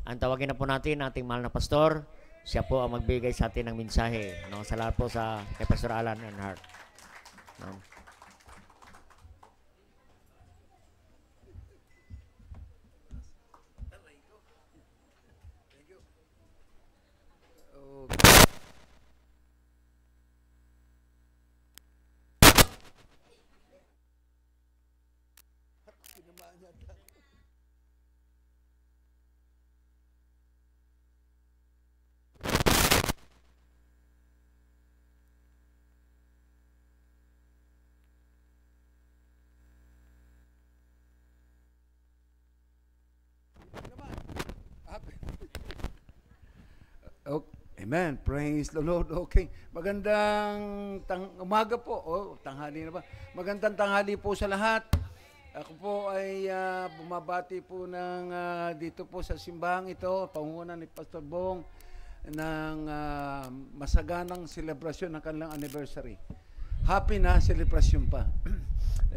ang tawagin na po natin ating mahal na pastor. Siya po ang magbigay sa atin ng mensahe. Salamat po sa kay Pastor Alan Earnhardt. Amen. Praise the Lord. Okay. Magandang umaga po. Tanghali na ba? Magandang tanghali po sa lahat. Ako po ay bumabati po ng dito po sa simbahang ito, pangunan ni Pastor Bong, ng masaganang selebrasyon ng kanilang anniversary. Happy na selebrasyon pa.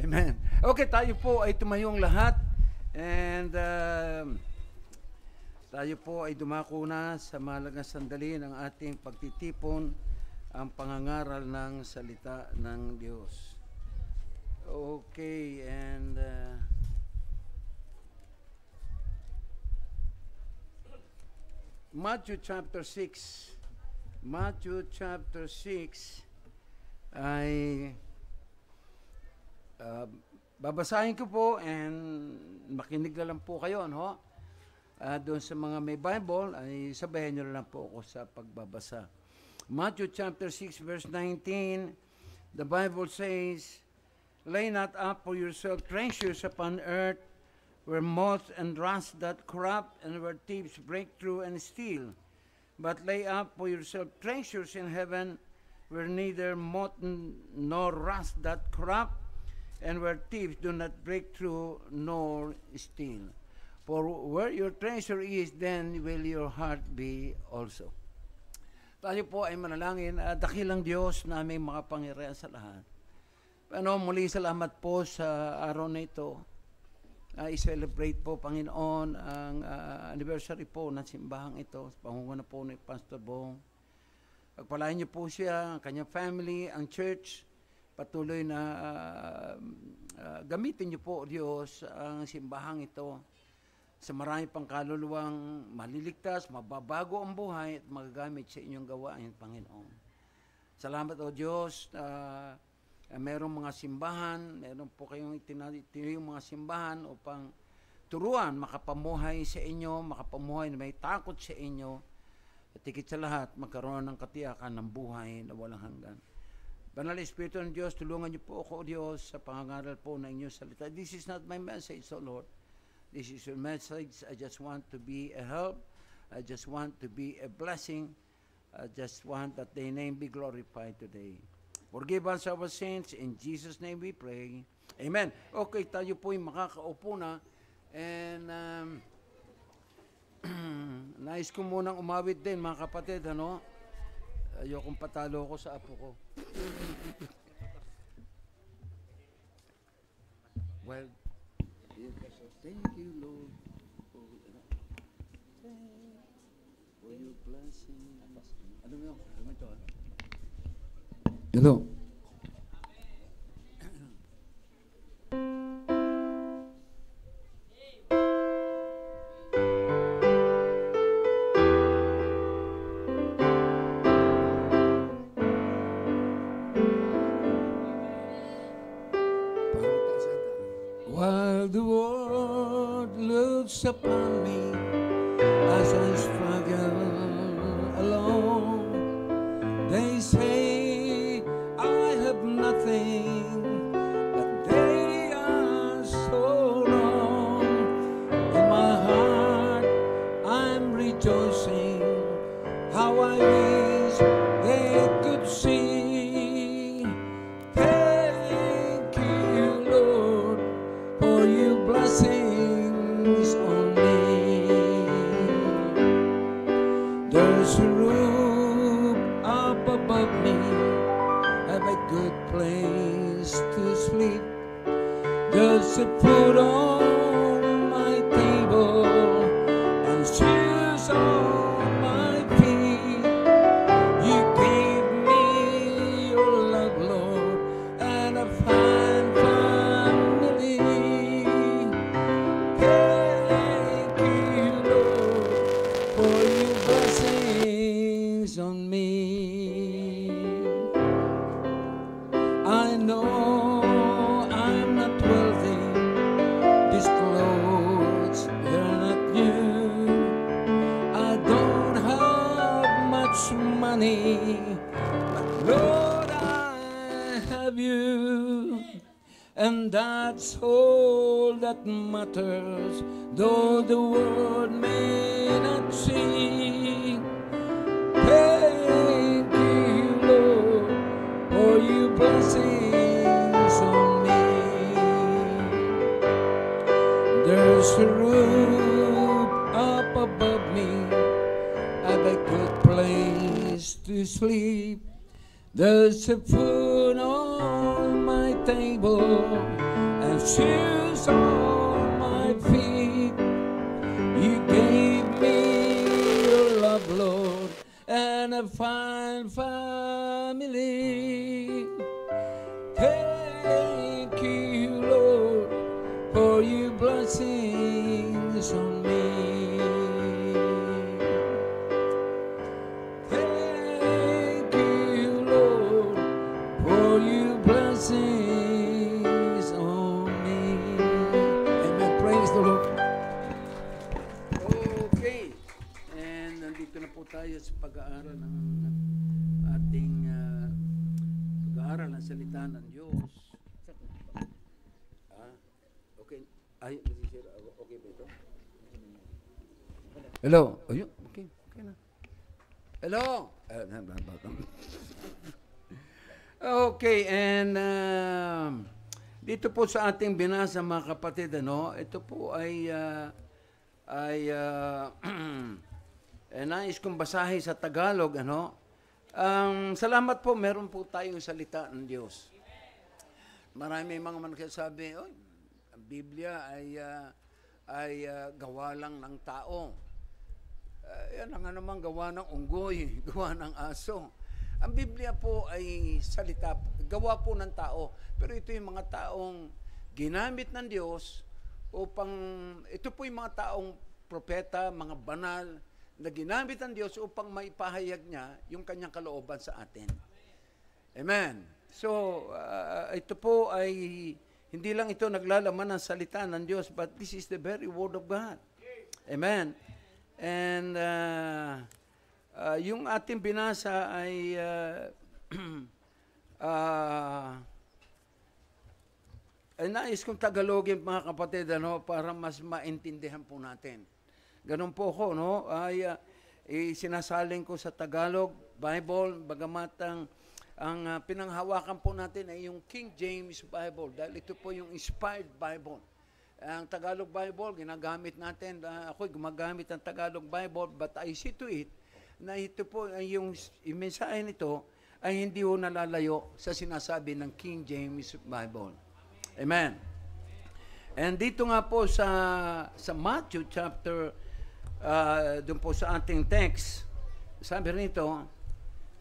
Amen. Okay, tayo po ay tumayong lahat and tayo po ay dumako na sa mahalagang sandali ng ating pagtitipon ang pangangaral ng salita ng Diyos. Okay, and Matthew chapter 6. Matthew chapter 6 ay babasahin ko po and makinig na lang po kayo, no? Doon sa mga may Bible, ay sabayan nyo lang po ako sa pagbabasa. Matthew chapter 6 verse 19, the Bible says, "Lay not up for yourself treasures upon earth, where moth and rust doth corrupt, and where thieves break through and steal. But lay up for yourself treasures in heaven, where neither moth nor rust doth corrupt, and where thieves do not break through nor steal. For where your treasure is, then will your heart be also." Tayo po ay manalangin. Dakilang Diyos na may makapangyarihan sa lahat. Muli salamat po sa araw na ito. I-celebrate po, Panginoon, ang anniversary po ng simbahang ito. Pangunguna po ni Pastor Bong. Pagpalain niyo po siya, ang kanyang family, ang church. Patuloy na gamitin niyo po, Diyos, ang simbahang ito sa marami pang kaluluwang maliligtas, mababago ang buhay at magagamit sa inyong gawain, Panginoon. Salamat, O Diyos. Merong mga simbahan, meron po kayong itinayong mga simbahan upang turuan, makapamuhay sa inyo, makapamuhay na may takot sa inyo, at higit sa lahat, magkaroon ng katiyakan ng buhay na walang hanggan. Banal Espiritu ng Diyos, tulungan niyo po ako, O Diyos, sa pangangaral po ng inyong salita. This is not my message, O Lord. This is your message. I just want to be a help. I just want to be a blessing. I just want that thy name be glorified today. Forgive us our sins. In Jesus' name we pray. Amen. Okay, tayo po'y makakaupo na. And nais ko munang umawit din, mga kapatid, ano? Ayokong patalo ko sa apo ko. Well, thank you, Lord, for your blessing. Ano mo yun? Ano mo ito? Ito. While the world looks upon me as I struggle alone, they say I have nothing, but they are so wrong. In my heart I'm rejoicing, how I wish they could see. Thank you, Lord, for your blessings on me. There's a roof up above me, and that's all that matters, though the world may not see. Thank you, Lord, for your blessings on me. There's a roof up above me, and a good place to sleep. There's a food on my table and shoes on my feet. You gave me your love, Lord, and a fine family. Thank you, Lord, for your blessings on me. Thank you, Lord, for your blessings on me. Amen. Praise the Lord. Okay. And nandito na po tayo sa pag-aaral ng ating pag-aaral ng salita ng Diyos. Okay. Ay, okay ba ito? Hello. Ayun. Okay. Okay na. Hello. Okay, and dito po sa ating binasa mga kapatid, ito po ay nais kong basahin sa Tagalog, salamat po, meron po tayong salita ng Diyos. Marami mga nagsasabi, ang Biblia ay gawa lang ng tao. Yan ang naman gawa ng unggoy, gawa ng aso. Ang Biblia po ay salita, gawa po ng tao. Pero ito yung mga taong ginamit ng Diyos upang, ito po yung mga taong propeta, mga banal, na ginamit ng Diyos upang maipahayag niya yung kanyang kalooban sa atin. Amen. So, ito po ay, hindi lang ito naglalaman ng salita ng Diyos, but this is the very word of God. Amen. And, yung ating binasa ay nais kong Tagalogin mga kapatid, para mas maintindihan po natin. Ganun po ako, ay sinasaling ko sa Tagalog Bible, bagamat ang pinanghawakan po natin ay yung King James Bible, dahil ito po yung inspired Bible. Ang Tagalog Bible, ginagamit natin, ako'y gumagamit ng Tagalog Bible, but I see to it na ito po, yung mensahe nito ay hindi ho nalalayo sa sinasabi ng King James Bible. Amen. And dito nga po sa Matthew chapter, doon po sa ating text, sabi rito,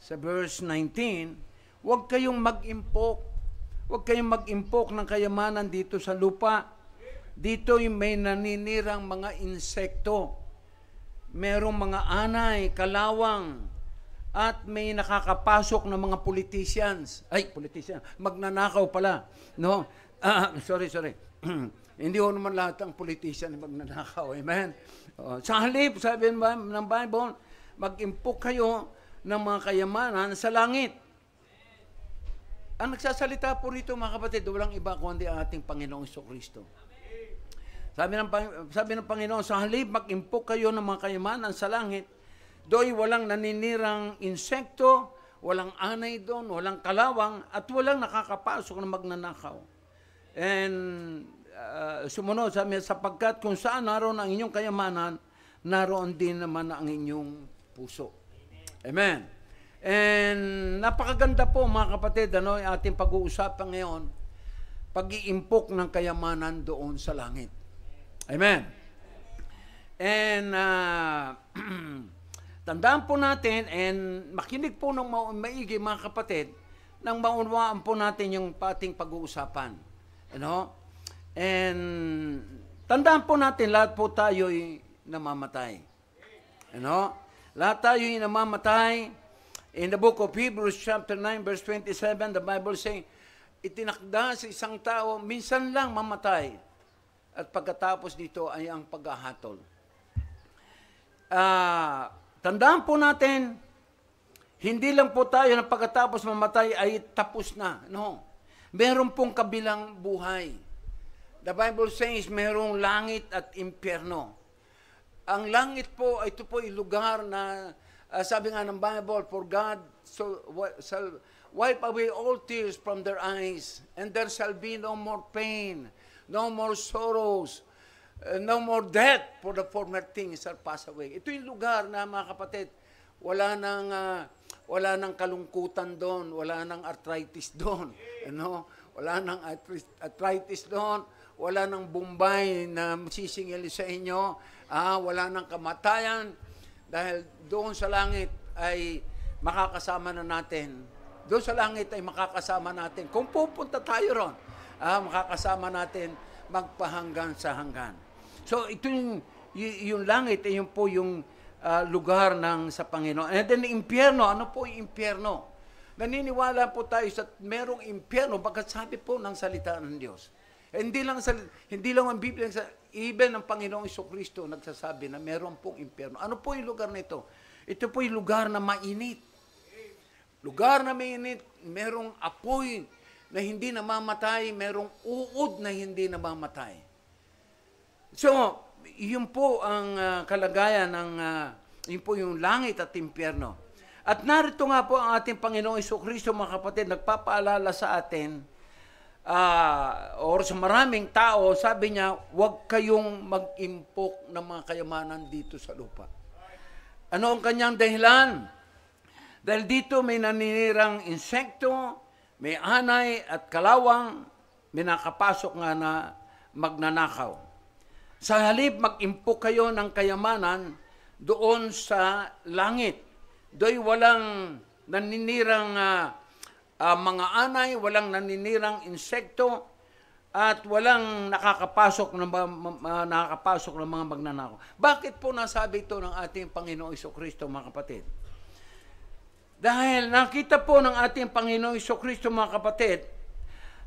sa verse 19, huwag kayong mag-impok ng kayamanan dito sa lupa. Dito yung may naninirang mga insekto. Merong mga anay, kalawang, at may nakakapasok na mga politicians. Magnanakaw pala. No? Sorry. Hindi ho naman lahat ng politician magnanakaw. Amen? Sa halip, sabi ng Bible, mag-impok kayo ng mga kayamanan sa langit. Ang nagsasalita po rito, mga kapatid, walang iba kundi ang ating Panginoong Jesucristo. Sabi ng Panginoon, sa halip, mag-impok kayo ng mga kayamanan sa langit, do'y walang naninirang insekto, walang anay doon, walang kalawang, at walang nakakapasok na magnanakaw. And sumunod, sabi, sapagkat kung saan naroon ang inyong kayamanan, naroon din naman ang inyong puso. Amen. And napakaganda po mga kapatid, ating pag-uusapan ngayon, pag-iimpok ng kayamanan doon sa langit. Amen. And tandaan po natin and makinig po ng maigi mga kapatid nang maunawaan po natin yung ating pag-uusapan. And tandaan po natin lahat po tayo'y namamatay. Lahat tayo'y namamatay. In the book of Hebrews chapter 9 verse 27, the Bible saying, itinakda sa isang tao, minsan lang mamatay. At pagkatapos dito ay ang paghahatol. Tandaan po natin, hindi lang po tayo na pagkatapos mamatay ay tapos na. No. Meron pong kabilang buhay. The Bible says, merong langit at impyerno. Ang langit po, ito po yung lugar na, sabi nga ng Bible, for God shall wipe away all tears from their eyes, and there shall be no more pain, no more sorrows, no more death, for the former things shall pass away. Ito yung lugar na, mga kapatid, wala nang kalungkutan doon, wala nang arthritis doon, wala nang arthritis doon, wala nang Bombay na sisingil sa inyo, wala nang kamatayan, dahil doon sa langit ay makakasama na natin. Doon sa langit ay makakasama natin. Kung pupunta tayo ron, makakasama natin magpahanggan sa hanggan. So ito yung langit, yun po yung lugar ng sa Panginoon. And then impyerno, ano po yung impyerno? Naniniwala po tayo sa merong impyerno, bagkat sabi po ng salita ng Diyos. Hindi lang ang Biblia, even ang Panginoong Jesucristo nagsasabi na meron pong impyerno. Ano po yung lugar na ito? Ito po yung lugar na mainit. Lugar na mainit, merong apoy na hindi namamatay, merong uod na hindi namamatay. So, yun po ang kalagayan ng, yun po yung langit at impyerno. At narito nga po ang ating Panginoong Jesucristo, mga kapatid, nagpapaalala sa atin, or sa maraming tao, sabi niya, huwag kayong mag-impok ng mga kayamanan dito sa lupa. Ano ang kanyang dahilan? Dahil dito may naninirang insekto, may anay at kalawang, may nakapasok nga na magnanakaw. Sa halip, mag-impok kayo ng kayamanan doon sa langit. Do'y walang naninirang mga anay, walang naninirang insekto, at walang nakakapasok ng mga magnanakaw. Bakit po nasabi ito ng ating Panginoong Jesucristo, mga kapatid? Dahil nakita po ng ating Panginoong Jesucristo, mga kapatid,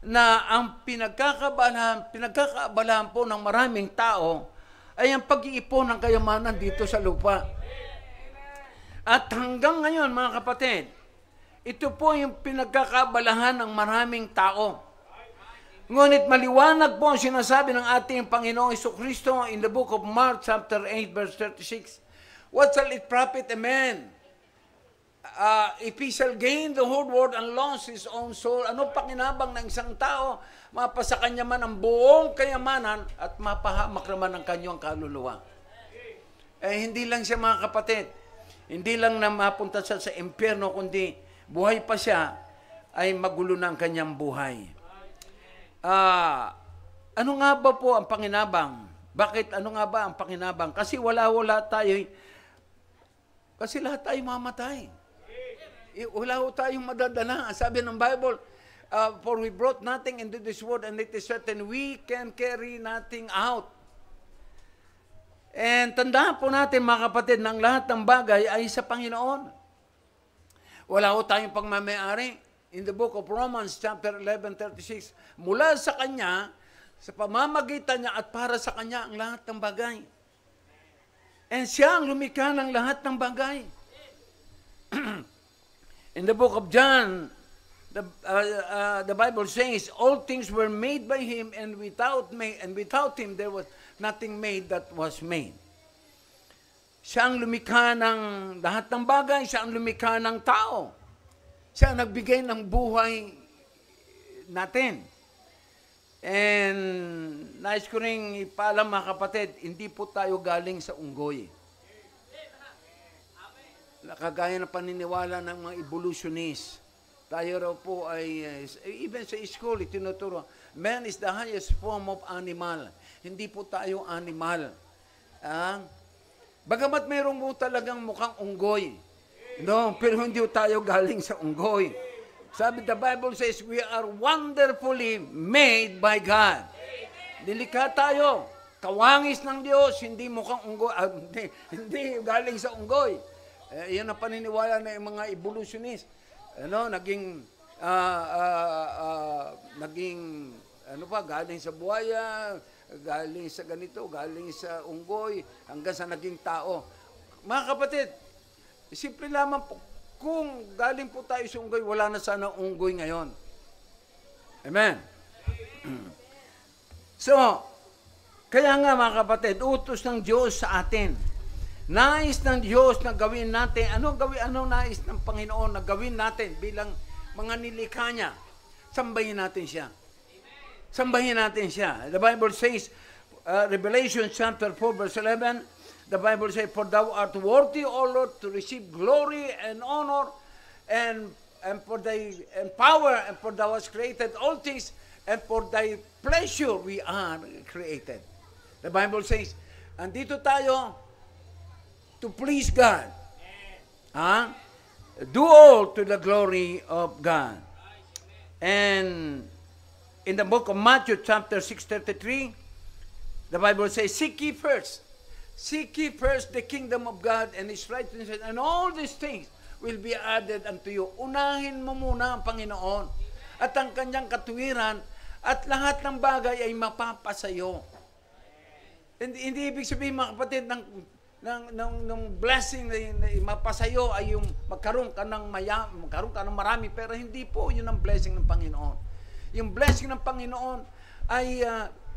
na ang pinagkakaabalahan po ng maraming tao ay ang pag-iipon ng kayamanan dito sa lupa. At hanggang ngayon, mga kapatid, ito po yung pinagkakaabalahan ng maraming tao. Ngunit maliwanag po ang sinasabi ng ating Panginoong Jesucristo in the book of Mark chapter 8 verse 36. What shall it profit a man if he shall gain the whole world and lose his own soul? Ano pakinabang ng isang tao, mapasa kanya man ang buong kayamanan at mapahamak naman ang kanyang kaluluwa? Hindi lang siya, mga kapatid, hindi lang na mapunta siya sa impyerno, kundi buhay pa siya, ay magulo na ang kanyang buhay. Ano nga ba po ang pakinabang? Bakit ano nga ba ang pakinabang? Kasi wala tayo, kasi lahat tayo mamatay. Wala tayong madadala. Sabi ng Bible, for we brought nothing into this world, and it is certain we can carry nothing out. And tandaan po natin, mga kapatid, ng lahat ng bagay ay sa Panginoon. Wala tayong pagmamayari. In the book of Romans, chapter 11:36, mula sa Kanya, sa pamamagitan niya at para sa Kanya ang lahat ng bagay. And siya ang lumikha ng lahat ng bagay. In the book of John, the Bible says, all things were made by Him, and without Him there was nothing made that was made. Siya ang lumikha ng lahat ng bagay, siya ang lumikha ng tao. Siya ang nagbigay ng buhay natin. And nais ko rin ipaalam, mga kapatid, hindi po tayo galing sa unggoy. Kagaya ng paniniwala ng mga evolutionist. Tayo raw po ay, even sa school, itinuturo, man is the highest form of animal. Hindi po tayo animal. Bagamat mayroong po talagang mukhang unggoy. No, pero hindi tayo galing sa unggoy. Sabi, the Bible says, we are wonderfully made by God. Nilikha tayo. Kawangis ng Diyos, hindi mukhang unggoy, hindi galing sa unggoy. Yan ang paniniwala ng mga evolutionist. Naging galing sa buhaya, galing sa ganito, galing sa unggoy, hanggang sa naging tao. Mga kapatid, simple lamang po, kung galing po tayo sa unggoy, wala na sana unggoy ngayon. Amen. So, kaya nga mga kapatid, utos ng Diyos sa atin. Nais ng Diyos na gawin natin, anong nais ng Panginoon na gawin natin bilang mga nilikha niya? Sambahin natin siya. Sambahin natin siya. The Bible says, Revelation chapter 4 verse 11, the Bible says, "For thou art worthy, O Lord, to receive glory and honor, and for thy and power, and for thou hast created all things, and for thy pleasure we are created." The Bible says, andito tayo to please God. Do all to the glory of God. And in the book of Matthew chapter 6:33, the Bible says, Seek ye first the kingdom of God and His righteousness, and all these things will be added unto you. Unahin mo muna ang Panginoon at ang kanyang katuwiran, at lahat ng bagay ay mapapasayo. Hindi ibig sabihin, mga kapatid, ng blessing na mapasayo ay yung magkaroon ka ng marami, pero hindi po yun ang blessing ng Panginoon. Yung blessing ng Panginoon ay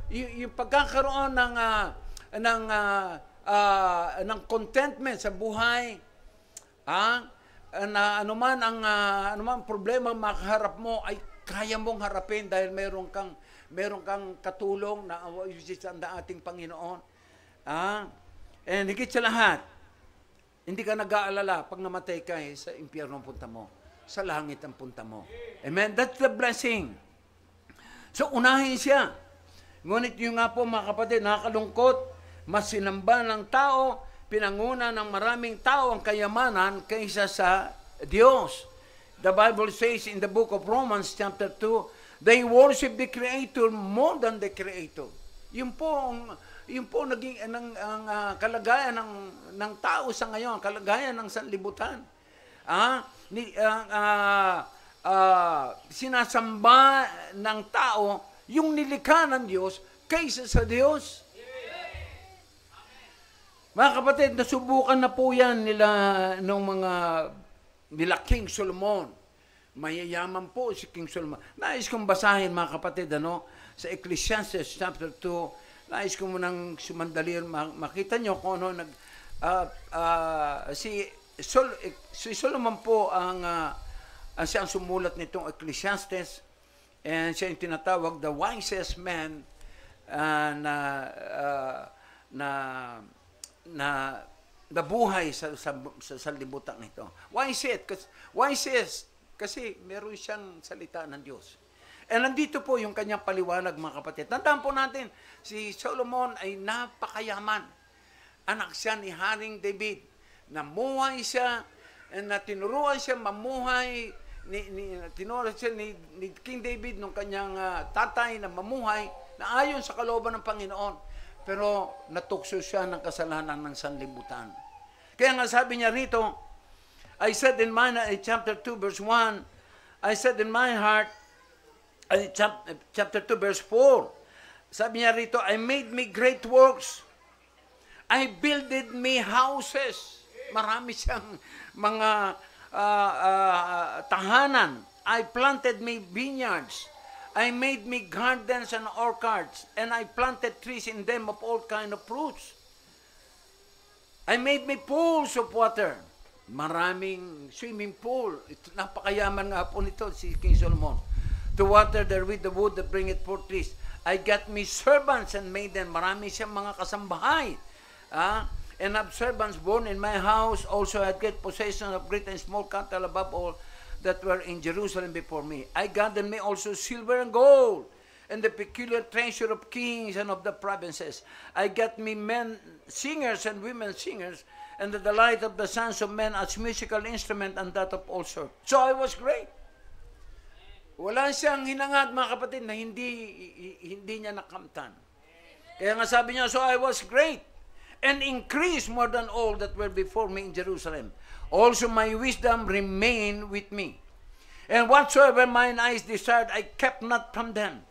yung pagkakaroon ng contentment sa buhay, na anuman problema makaharap mo ay kaya mong harapin dahil meron kang katulong na ang ating Panginoon. And higit sa lahat, hindi ka nag-aalala pag namatay ka sa impyerno ang punta mo, sa langit ang punta mo. Amen? That's the blessing. So, unahin siya. Ngunit yung nga po, mga kapatid, nakakalungkot, mas sinamba ng tao, pinanguna ng maraming tao ang kayamanan kaysa sa Diyos. The Bible says in the book of Romans chapter 2, they worship the Creator more than the Creator. Yun po naging ang kalagayan ng tao sa ngayon, kalagayan ng sanlibutan. Sinasamba ng tao yung nilikha ng Diyos kaysa sa Diyos. Mga kapatid, nasubukan na po yan nila King Solomon. Mayayaman po si King Solomon. Nais kong basahin, mga kapatid, sa Ecclesiastes chapter 2. Nais ko munang sumandali, makita nyo kung ano si Solomon po siya ang sumulat nitong Ecclesiastes, and siya yung tinatawag the wisest man na buhay sa libutan nito. Wisest kasi meron siyang salita ng Diyos. And nandito po yung kanyang paliwanag, mga kapatid. Tandaan po natin, si Solomon ay napakayaman. Anak siya ni Haring David. Namuhay siya, na tinuruan siya mamuhay, tinuruan siya ni King David nung kanyang tatay na mamuhay, na ayon sa kalooban ng Panginoon. Pero natukso siya ng kasalanan ng sanlibutan. Kaya nga sabi niya rito, I said in chapter 2 verse 1, I said in my heart, chapter 2 verse 4, sabi niya rito, I made me great works, I builded me houses. Marami siyang mga tahanan. I planted me vineyards. I made me gardens and orchards, and I planted trees in them of all kind of fruits. I made me pools of water. Maraming swimming pool. Napakayaman nga po nito si King Solomon. To water therewith the wood that bringeth forth trees. I got me servants and maiden. Marami siyang mga kasambahay. And have servants born in my house. Also I had great possession of great and small cattle above all that were in Jerusalem before me. I gathered me also silver and gold, and the peculiar treasure of kings and of the provinces. I got me men singers and women singers, and the delight of the sons of men as musical instrument, and that of all sorts. So I was great. Wala siyang hinangad, mga kapatid, na hindi niya nakamtan. Kaya nga sabi niya, so I was great, and increased more than all that were before me in Jerusalem. Also my wisdom remained with me. And whatsoever mine eyes desired, I kept not from them.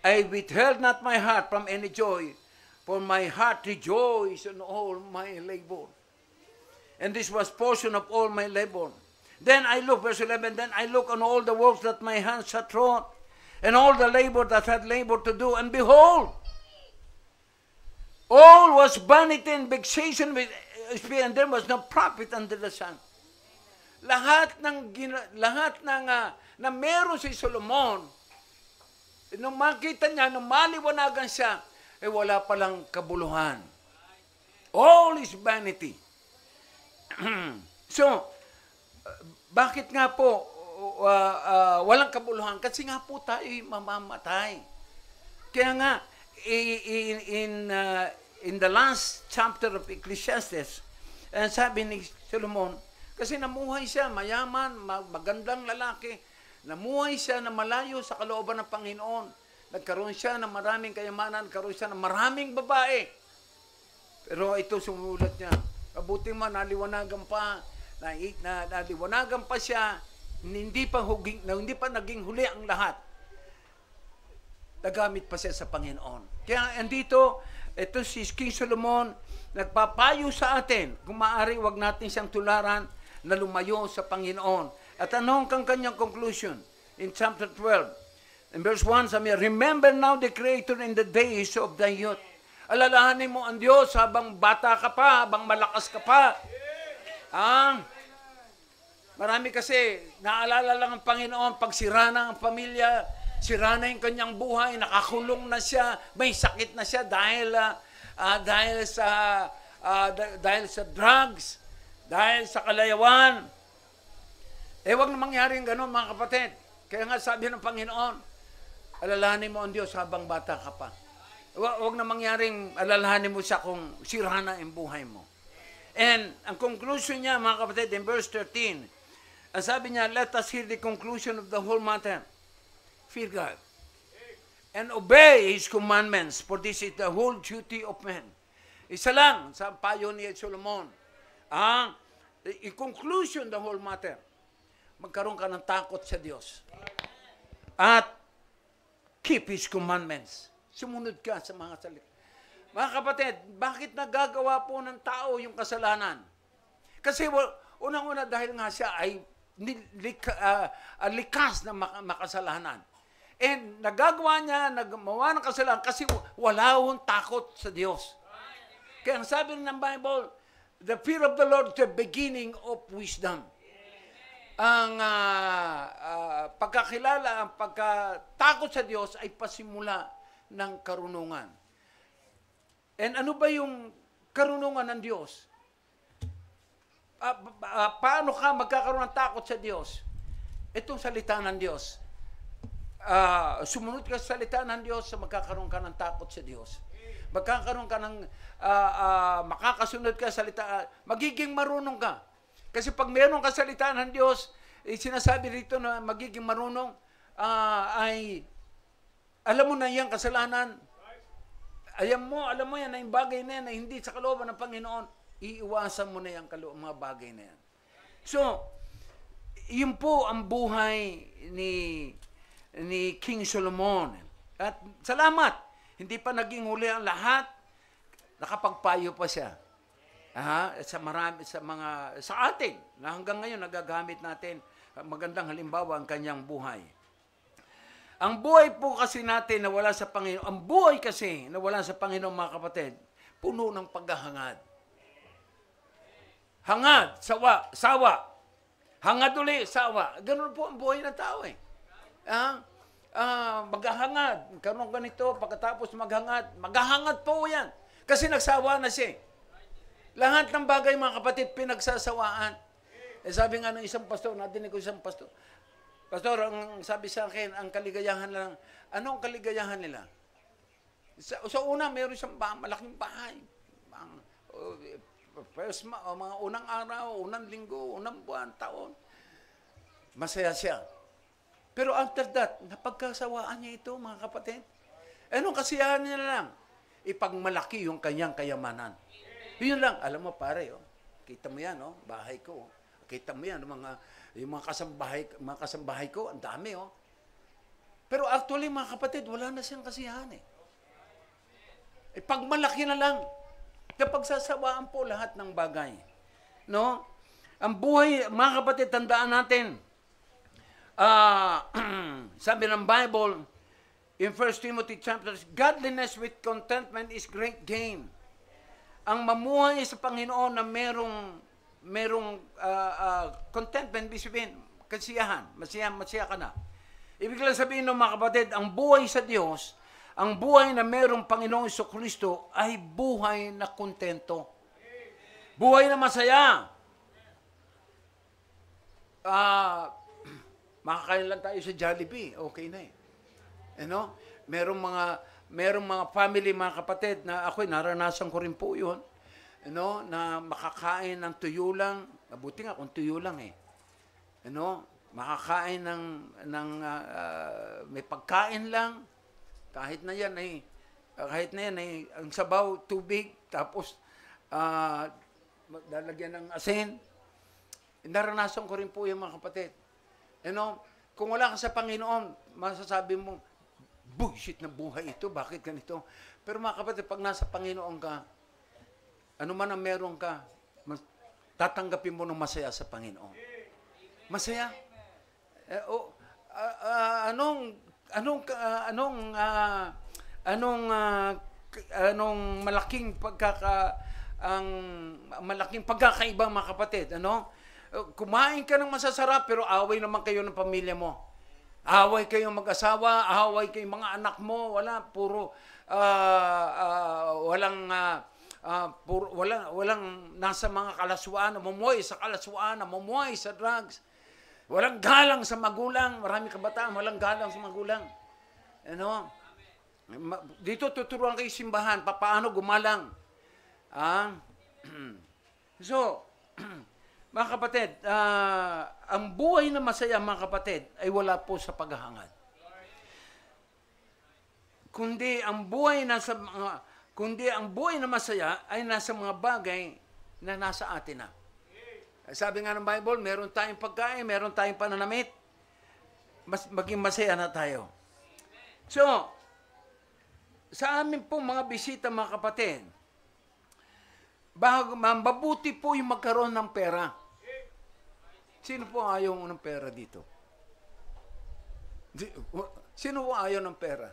I withheld not my heart from any joy, for my heart rejoiced in all my labor. And this was portion of all my labor. Then I look, verse 11, then I look on all the works that my hands hath wrought, and all the labor that had labor to do, and behold, all was vanity and vexation, and there was no profit under the sun. Lahat na meron si Solomon, nung makita niya, nung maliwanagan siya, wala palang kabuluhan. All is vanity. So, bakit nga po walang kabuluhan? Kasi nga po tayo'y mamamatay. Kaya nga, in the last chapter of Ecclesiastes, sabi ni Solomon, kasi namuhay siya, mayaman, magandang lalaki, namuhay siya na malayo sa kalooban ng Panginoon. Nagkaroon siya ng maraming kayamanan, nagkaroon siya ng maraming babae. Pero ito sumulat niya, mabuti man, naliwanagan pa siya, hindi pa naging huli ang lahat. Nagamit pa siya sa Panginoon. Kaya andito, ito si King Solomon, nagpapayo sa atin, kung maaari, wag natin siyang tularan na lumayo sa Panginoon. At ano ang kanyang conclusion? In chapter 12, in verse 1, sabi, remember now the Creator in the days of thy youth. Alalahanin mo ang Diyos habang bata ka pa, habang malakas ka pa. Marami kasi, naalala lang ang Panginoon, pag sira na ang pamilya, sira na yung kanyang buhay, nakakulong na siya, may sakit na siya dahil sa drugs, dahil sa kalayawan. Wag na mangyaring gano'n, mga kapatid. Kaya nga sabi ng Panginoon, alalahanin mo ang Diyos habang bata ka pa. Wag na mangyaring alalahanin mo siya kung sira na ang buhay mo. And ang conclusion niya, mga kapatid, in verse 13, ang sabi niya, let us hear the conclusion of the whole matter. Fear God and obey His commandments, for this is the whole duty of man. Isa lang sa payo ni Solomon. In conclusion, the whole matter, magkaroon ka ng takot sa Diyos. At keep His commandments. Sumunod ka sa mga salita. Mga kapatid, bakit nagagawa po ng tao yung kasalanan? Kasi unang-una dahil nga siya ay likas na makasalanan. And nagagawa niya, nagmawa ng kasalanan kasi wala akong takot sa Diyos. Kaya ang sabi ng Bible, the fear of the Lord is the beginning of wisdom. Ang pagkakilala, ang pagkatakot sa Diyos ay pasimula ng karunungan. And ano ba yung karunungan ng Diyos? Paano ka magkakaroon ng takot sa Diyos? Itong salita ng Diyos. Sumunod ka sa salita ng Diyos, magkakaroon ka ng takot sa Diyos. Magkakaroon ka ng, makakasunod ka sa salita, magiging marunong ka. Kasi pag meron ka salita ng Diyos, sinasabi rito na magiging marunong, ay, alam mo na yan, kasalanan, alam mo yan na yung bagay na yan na hindi sa kalooban ng Panginoon, iiwasan mo na yung mga bagay na yan. So, yun po ang buhay ni King Solomon. At salamat, hindi pa naging huli ang lahat, nakapagpayo pa siya. Sa atin, na hanggang ngayon nagagamit natin, magandang halimbawa ang kanyang buhay. Ang buhay po kasi natin na wala sa Panginoon, ang buhay kasi na wala sa Panginoon, mga kapatid, puno ng paghahangad. Hangad, sawa. Hangad uli, sawa. Ganun po ang buhay ng tao eh. Maghahangad, karoon ganito, pagkatapos maghahangad po yan. Kasi nagsawa na siya. Lahat ng bagay, mga kapatid, pinagsasawaan. Sabi nga ng isang pastor, nadinig ko isang pastor, Pastor, ang sabi sa akin, ang kaligayahan lang, ano ang kaligayahan nila? Sa una, meron siyang malaking bahay. Mga unang araw, unang linggo, unang buwan, taon. Masaya siya. Pero after that, napagkasawaan niya ito, mga kapatid. Anong kasiyahan niya lang? Ipagmalaki yung kanyang kayamanan. Yun lang. Alam mo, pare, kita mo yan, bahay ko. Kita mo yan, yung mga kasambahay ko, ang dami, Pero actually, mga kapatid, wala na siyang kasiyahan, Ipagmalaki na lang. Kapag sasawaan po lahat ng bagay. No? Ang buhay, mga kapatid, tandaan natin, sabi ng Bible, in 1 Timothy chapter, godliness with contentment is great gain. Ang mamuhay sa Panginoon na merong contentment, ibig kasiyahan, masaya ka na. Ibig lang sabihin ng mga kapatid, ang buhay sa Diyos, ang buhay na merong Panginoong Jesucristo ay buhay na kontento. Buhay na masaya. Makakain lang tayo sa Jollibee, okay na eh. Merong mga family, mga kapatid, na ako'y naranasan ko rin po yun, na makakain ng tuyo lang, mabuti nga kung tuyo lang eh. Makakain may pagkain lang, kahit na yan ay ang sabaw, tubig, tapos lalagyan ng asin. Naranasan ko rin po yung mga kapatid. Kung wala ka sa Panginoon, masasabi mo, bullshit na buhay ito, bakit ganito? Pero mga kapatid, pag nasa Panginoon ka, ano man ang meron ka, tatanggapin mo ng masaya sa Panginoon. Masaya? Anong malaking pagkakaiba, mga kapatid, kumain ka ng masasarap, pero away naman kayo ng pamilya mo. Away kayong mag-asawa, away kayong mga anak mo, walang nasa mga kalaswaan, namumuhay sa kalaswaan, namumuhay sa drugs. Walang galang sa magulang, marami kabataan, walang galang sa magulang. Dito tuturuan kayo simbahan, paano gumalang. So, mga kapatid, ang buhay na masaya, mga kapatid, ay wala po sa paghahangad. Kundi ang buhay na masaya ay nasa mga bagay na nasa atin na. Sabi nga ng Bible, meron tayong pagkain, meron tayong pananamit, maging masaya na tayo. So, sa amin po mga bisita, mga kapatid, mabuti po yung magkaroon ng pera. Sino po ayaw ng pera dito? Sino po ayaw ng pera?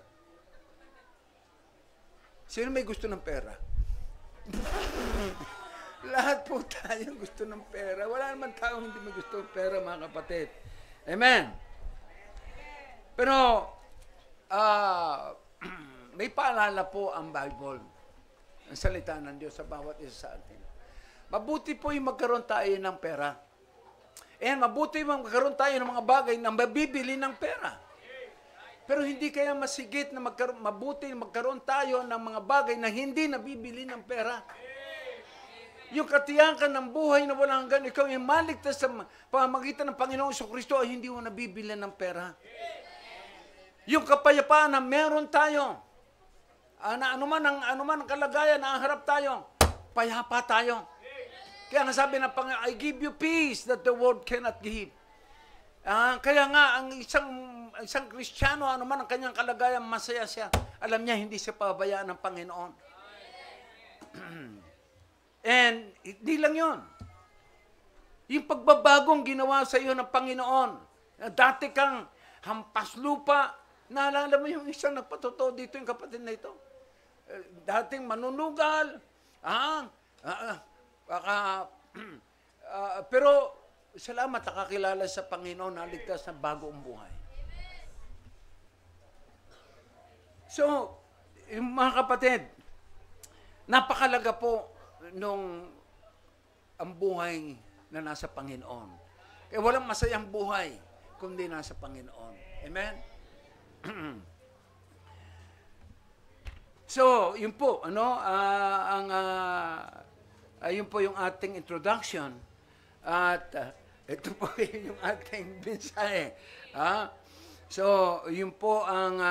Sino may gusto ng pera? Lahat po tayo gusto ng pera. Wala naman tao hindi may gusto ng pera, mga kapatid. Amen. Pero, may paalala po ang Bible, ang salita ng Diyos sa bawat isa sa atin. Mabuti po yung magkaroon tayo ng pera. Mabuti yung magkaroon tayo ng mga bagay na mabibili ng pera. Pero hindi kaya masigit na mabuti magkaroon tayo ng mga bagay na hindi nabibili ng pera. Yung katiyakan ng buhay na walang hanggan, ikaw yung maligtas sa pamamagitan ng Panginoong Jesucristo ay hindi mo nabibili ng pera. Yung kapayapaan na meron tayo, anuman ang kalagayan na harap tayo, payapa tayo. Kaya nasabi ng Panginoon, I give you peace that the world cannot give. Kaya nga, ang isang Kristiyano, anuman ang kanyang kalagayan, masaya siya. Alam niya, hindi siya pabayaan ng Panginoon. And, di lang yun. Yung pagbabagong ginawa sa iyo ng Panginoon, dati kang hampas lupa, naalala mo yung isang nagpatotoo dito, yung kapatid na ito. Dating manunugal, pero salamat nakakilala sa Panginoon, naligtas ng bagong buhay. So, mga kapatid, napakalaga po nung ang buhay na nasa Panginoon. Kaya walang masayang buhay kundi nasa Panginoon. Amen? So, yun po, yun po yung ating introduction. At ito po yung ating mensahe. So, yun po ang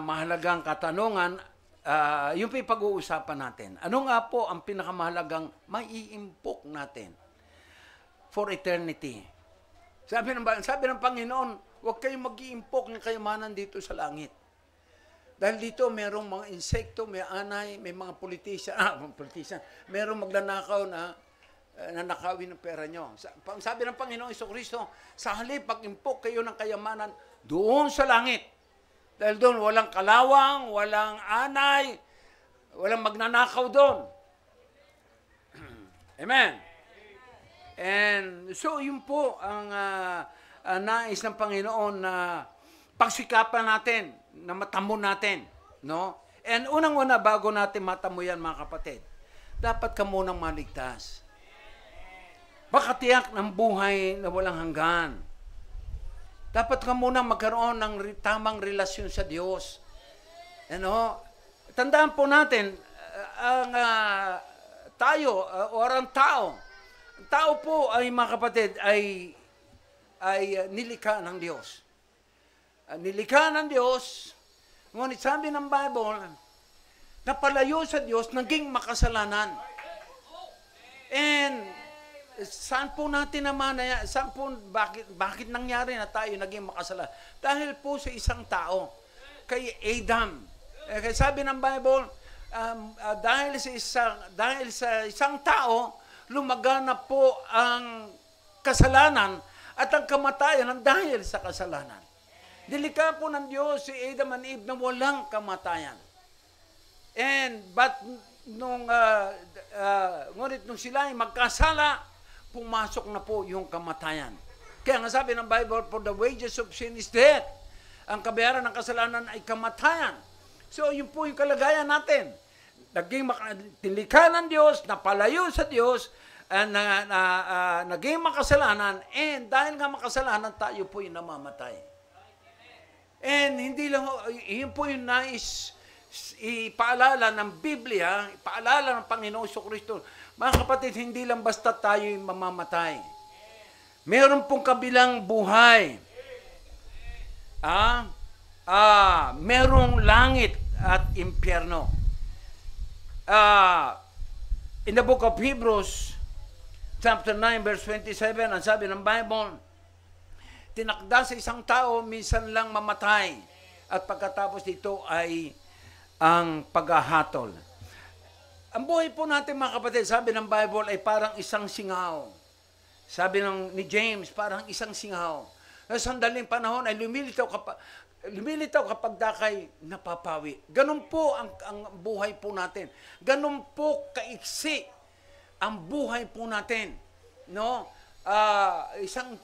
mahalagang katanungan. Yun po yung pag-uusapan natin. Ano nga po ang pinakamahalagang maiimpok natin for eternity? Sabi ng Panginoon, huwag kayong mag-iimpok ng kayamanan dito sa langit. Dahil dito merong mga insekto, may anay, may mga politician, merong magnanakaw na nanakawin ng pera nyo. Sabi ng Panginoong Jesucristo, sa halip pag-impok kayo ng kayamanan doon sa langit. Dahil doon walang kalawang, walang anay, walang magnanakaw doon. Amen. And so yun po ang nais ng Panginoon na pagsikapan natin, na matamo natin, no? And unang-una, bago natin matamo yan, mga kapatid, dapat ka munang maligtas. Baka tiyak ng buhay na walang hanggan. Dapat ka munang magkaroon ng tamang relasyon sa Diyos. Tandaan po natin, ang tayo, o ang tao, ang tao po ay, mga kapatid, ay nilikha ng Diyos. Nilikha ng Diyos, ngunit sabi ng Bible, napalayo sa Diyos, naging makasalanan. And saan po natin naman, bakit nangyari na tayo naging makasalanan? Dahil po sa isang tao, kay Adam. Kaya sabi ng Bible, dahil sa isang tao, lumagana po ang kasalanan at ang kamatayan ng dahil sa kasalanan. Nilikha po ng Diyos si Adam and Eve na walang kamatayan. But ngunit nung sila ay magkasala, pumasok na po yung kamatayan. Kaya nga sabi ng Bible, for the wages of sin is death. Ang kabayaran ng kasalanan ay kamatayan. So yun po yung kalagayan natin. Nilikha ng Diyos, napalayo sa Diyos, naging makasalanan, and dahil nga makasalanan, tayo po yung namamatay. And hindi lang, yun po yung nais ipaalala ng Biblia, ipaalala ng Panginoon Jesucristo. Mga kapatid, hindi lang basta tayo yung mamamatay. Meron pong kabilang buhay. Merong langit at impyerno. In the book of Hebrews, chapter 9, verse 27, ang sabi ng Bible, tinakda sa isang tao, minsan lang mamatay. At pagkatapos dito ay ang paghahatol. Ang buhay po natin, mga kapatid, sabi ng Bible, ay parang isang singaw. Sabi ni James, parang isang singaw. Sa sandaling panahon ay lumilitaw kapag dakay napapawi. Ganun po ang buhay po natin. Ganun po kaiksi ang buhay po natin. No?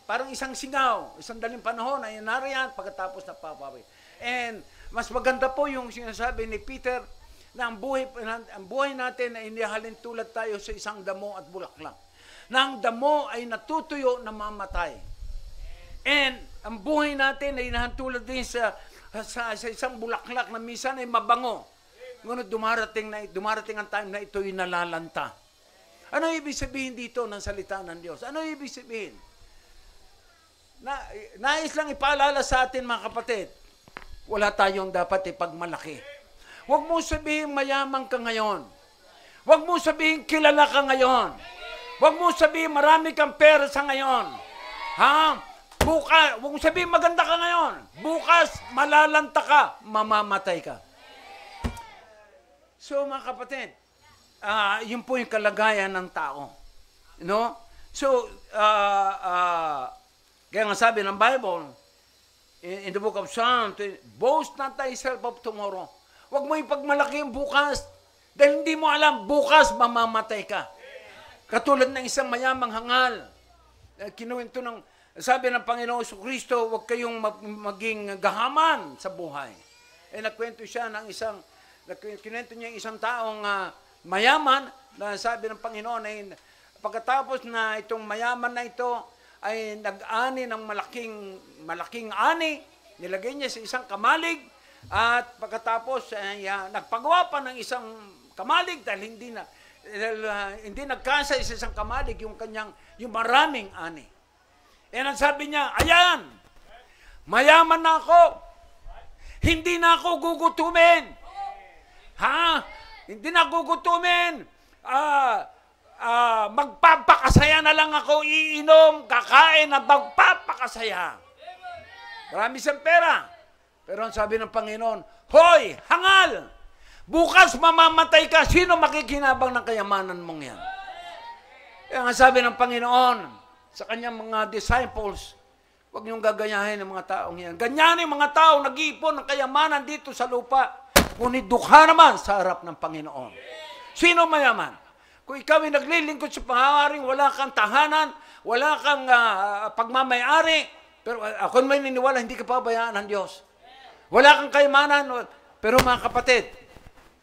Parang isang singaw, isang daling panahon ay nariyan pagkatapos napapawi. And mas maganda po yung sinasabi ni Peter na ang buhay natin ay inihalin tulad tayo sa isang damo at bulaklak. Na ang damo ay natutuyo na mamatay. And ang buhay natin ay inahantulad din sa isang bulaklak na minsan ay mabango. Ngunit dumarating ang time na ito'y nalalanta. Ano ibig sabihin dito ng salita ng Diyos? Ano ibig sabihin? Nais lang ipaalala sa atin, mga kapatid, wala tayong dapat ipagmalaki. Huwag mo sabihin mayaman ka ngayon. Huwag mo sabihin kilala ka ngayon. Huwag mo sabihin marami kang pera sa ngayon. Bukas, huwag mo sabihin maganda ka ngayon. Bukas, malalanta ka, mamamatay ka. So, mga kapatid, yun po yung kalagayan ng tao. No? So, kaya nga sabi ng Bible, in the book of Psalms, boast not thyself of tomorrow. Huwag mo ipagmalaki yung bukas. Dahil hindi mo alam, bukas mamamatay ka. Katulad ng isang mayamang hangal. Kinuwento sabi ng Panginoon Jesucristo, huwag kayong maging gahaman sa buhay. Nagkwento siya ng kinuwento niya isang taong mayaman, na sabi ng Panginoon ay pagkatapos na itong mayaman na ito ay nag-ani ng malaking ani, nilagay niya sa isang kamalig, at pagkatapos ay nagpagawa pa ng isang kamalig dahil hindi nagkasa sa isang kamalig yung maraming ani. Ang sabi niya, ayan, mayaman na ako, hindi na ako gugutumin. Hindi na gugutumin. Magpapakasaya na lang ako, iinom, kakain at magpapakasaya. Marami siyang pera. Pero ang sabi ng Panginoon, hoy, hangal! Bukas mamamatay ka. Sino makikinabang ng kayamanan mong yan? Kaya nga sabi ng Panginoon sa kanyang mga disciples, huwag niyong gagayahin ng mga taong yan. Ganyan yung mga taong nag-iipon ng kayamanan dito sa lupa, ngunit dukha naman sa harap ng Panginoon. Sino mayaman? Kung ikaw ay naglilingkod sa pangawaring, wala kang tahanan, wala kang pagmamayari, pero ako may niniwala, hindi ka pabayaan ng Diyos. Wala kang kayamanan, pero mga kapatid,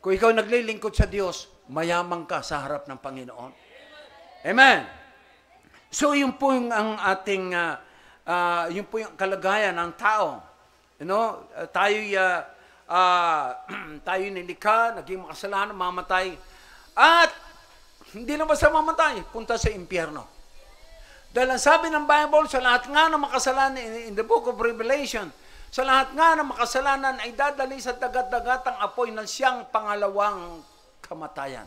kung ikaw naglilingkod sa Diyos, mayaman ka sa harap ng Panginoon. Amen. So, yun po yung ang ating, yun po yung kalagayan ng tao. You know, tayo nilikha, naging makasalanan, mamatay. At, hindi na basta mamatay, punta sa impyerno. Dahil ang sabi ng Bible, sa lahat nga ng makasalanan, in the book of Revelation, sa lahat nga ng makasalanan ay dadali sa dagat-dagatang apoy na siyang pangalawang kamatayan.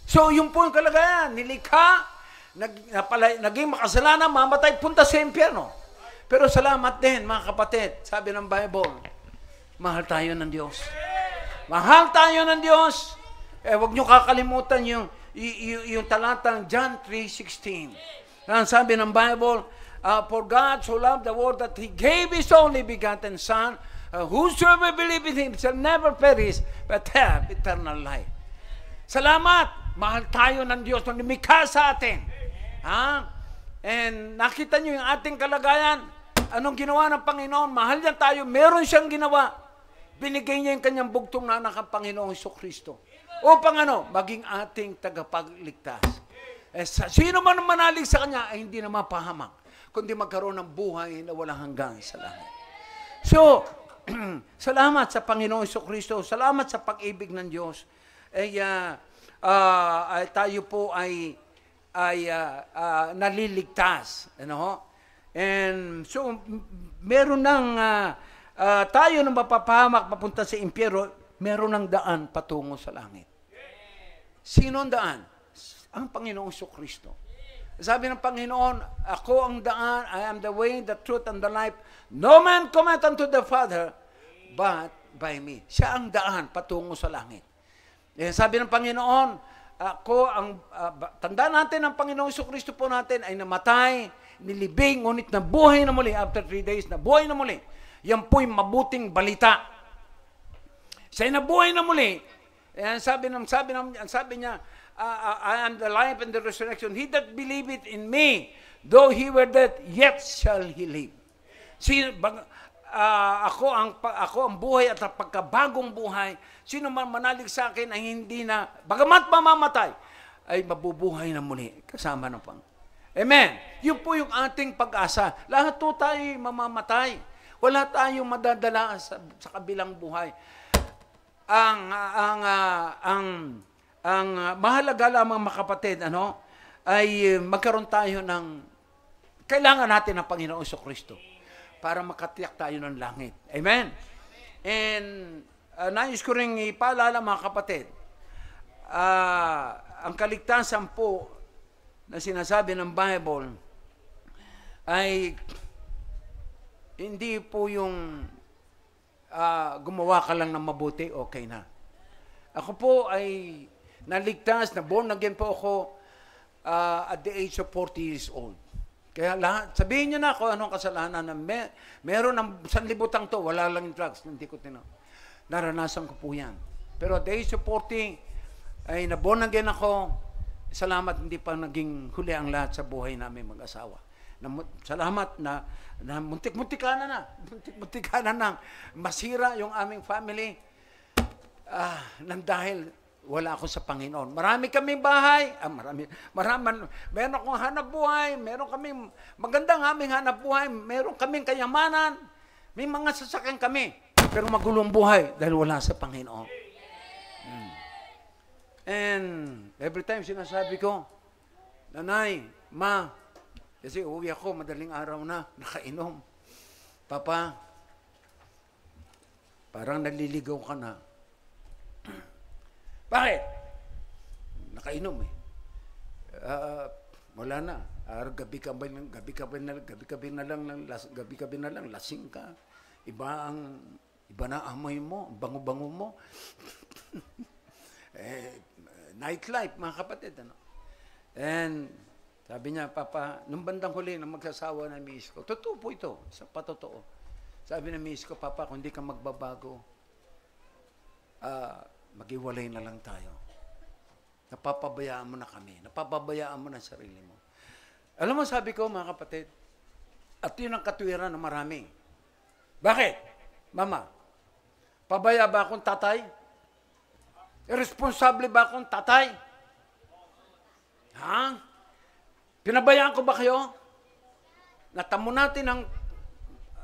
So, yun po yung kalagayan. Nilikha, naging makasalanan, mamatay, punta sa impyerno. Pero salamat din, mga kapatid, sabi ng Bible, mahal tayo ng Diyos. Mahal tayo ng Diyos. Huwag nyo kakalimutan yung talatang John 3:16. Ang sabi ng Bible, for God so loved the world that He gave His only begotten Son, whosoever believes in Him shall never perish, but have eternal life. Salamat! Mahal tayo ng Diyos na lumikha sa atin. And nakita nyo yung ating kalagayan. Anong ginawa ng Panginoon? Mahal niya tayo. Meron siyang ginawa. Binigay niya yung kanyang bugtong na anak ang Panginoong Jesucristo. Upang maging ating tagapagligtas. Sino man manalig sa Kanya ay hindi na mapahamak, kundi magkaroon ng buhay na walang hanggan sa langit. So, salamat sa Panginoong Jesucristo. Salamat sa pag-ibig ng Diyos. Tayo po ay naliligtas. And so, meron ng tayo na mapapahamak papunta sa impyerno, meron ng daan patungo sa langit. Sino ang daan? Ang Panginoong Jesucristo. Sabi ng Panginoon, ako ang daan, I am the way, the truth, and the life. No man cometh unto the Father, but by me. Siya ang daan patungo sa langit. Sabi ng Panginoon, tandaan natin ang Panginoong Jesucristo po natin ay namatay, nilibing, ngunit nabuhay na muli after 3 days, nabuhay na muli. Yan po'y mabuting balita. Siya nabuhay na muli. Sabi niya, I am the life and the resurrection. He that believeth in me, though he were dead, yet shall he live. Ako ang buhay at ang pagkabagong buhay. Sino man manalig sa akin ay hindi na, bagamat mamamatay, ay mabubuhay na muli kasama ng Panginoon. Amen. Yun po yung ating pag-asa. Lahat po tayo mamamatay. Wala tayong madadala sa kabilang buhay. Ang mahalaga lamang mga kapatid, ay magkaroon tayo ng, kailangan natin ng Panginoong Jesucristo para makatiyak tayo ng langit. Amen? And nais ko rin ipaalala mga kapatid, ang kaligtasan po na sinasabi ng Bible ay hindi po yung gumawa ka lang ng mabuti, okay na. Ako po ay naligtas, na born again po ako at the age of 40 years old. Kaya sabihin niyo na ako anong kasalanan na meron ng sanlibutang to, wala lang yung drugs, hindi ko naranasan ko po yan. Pero at the age of 40, ay na born again ako, salamat hindi pa naging huli ang lahat sa buhay namin mag-asawa. Salamat na muntik-muntikana nang masira yung aming family nang dahil wala ako sa Panginoon. Marami kaming bahay, meron akong hanap buhay, meron kaming magandang aming hanap buhay, meron kaming kayamanan, may mga sasakyan kami, pero magulong buhay dahil wala sa Panginoon. And every time sinasabi ko, Nanay, Ma, kasi uwi ako, madaling araw na, nakainom. Papa, parang naliligaw ka na. Bakit? Nakainom eh. Wala na. Gabi-gabi na lang, lasing ka. Iba na amoy mo, bango-bango mo. Nightlife, mga kapatid, And sabi niya, Papa, nung bandang huli na magsasawa na miss ko, totoo po ito, sa patotoo. Sabi na miss ko, Papa, kung di ka magbabago, maghiwalay na lang tayo. Napapabayaan mo na kami. Napapabayaan mo na sarili mo. Alam mo, sabi ko, mga kapatid, at yun ang katwiran ng marami. Bakit? Mama, pabaya ba akong tatay? Irresponsable ba akong tatay? Ha? Pinabayaan ko ba kayo? Natamo natin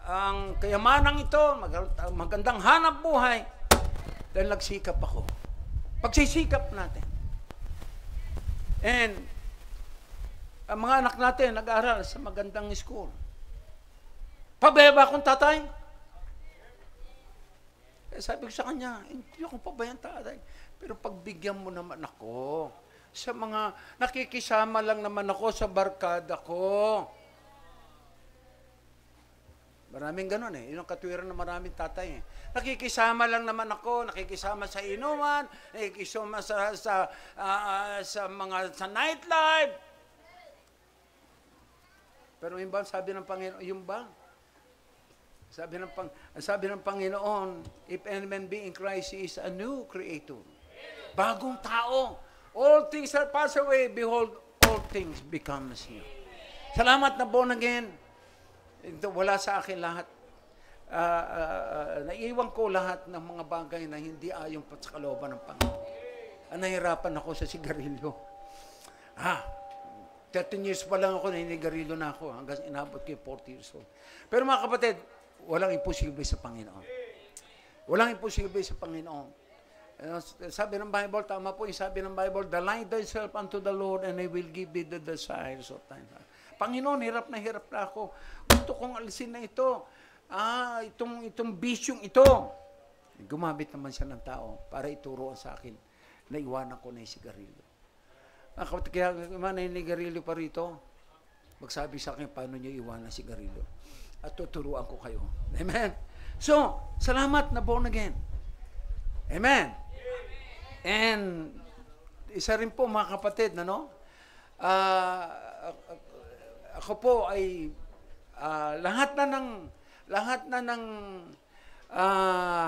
ang kayamanang ito, magandang hanap buhay, dahil nagsikap ako. Pagsisikap natin. And, ang mga anak natin nag-aaral sa magandang school. Pabaya ba akong tatay? Sabi ko sa kanya, hindi ako pabayang tatay. Pero pagbigyan mo naman ako sa mga nakikisama lang naman ako sa barkada ko. Maraming ganun eh. Yun ang katwiran ng maraming tatay eh. Nakikisama lang naman ako, nakikisama sa inuman, nakikisama sa nightlife. Pero yung ba, sabi ng Panginoon, yung ba? Sabi ng Panginoon, if any man be in Christ, he is a new creator. Bagong tao. All things are passed away. Behold, all things becomes new. Salamat na born again. Wala sa akin lahat. Naiwan ko lahat ng mga bagay na hindi ayon pa sa kalooban ng Panginoon. Nahirapan ako sa sigarilyo. 13 years pa lang ako, naninigarilyo na ako. Hanggang inabot ko 40 years old. Pero mga kapatid, walang imposible sa Panginoon. Walang imposible sa Panginoon. Sabi ng Bible, tama po yung sabi ng Bible, delight thyself unto the Lord and He will give thee the desires of thine heart. Panginoon, hirap na ako. Gusto kong alisin na ito. Itong bisyong ito. Gumamit naman siya ng tao para ituro sa akin na iwanan ko na yung sigarilyo. Kaya naninigarilyo pa rito, magsabi sa akin paano nyo iwanan ang sigarilyo. At tuturuan ko kayo. Amen? So, salamat na born again. Amen? And, isa rin po mga kapatid, ako po ay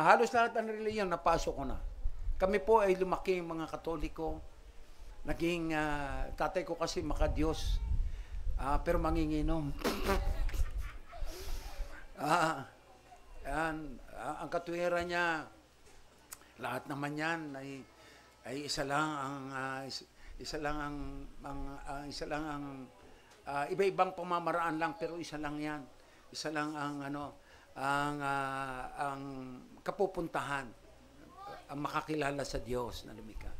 halos lahat ng reliyon napasok ko na. Kami po ay lumaki mga Katoliko. Naging tatay ko kasi makadiyos. Pero manginginom. Ang katwiran niya, lahat naman yan ay isa lang ang iba-ibang pamamaraan lang, pero isa lang yan. Isa lang ang kapupuntahan, ang makakilala sa Diyos na lumikha.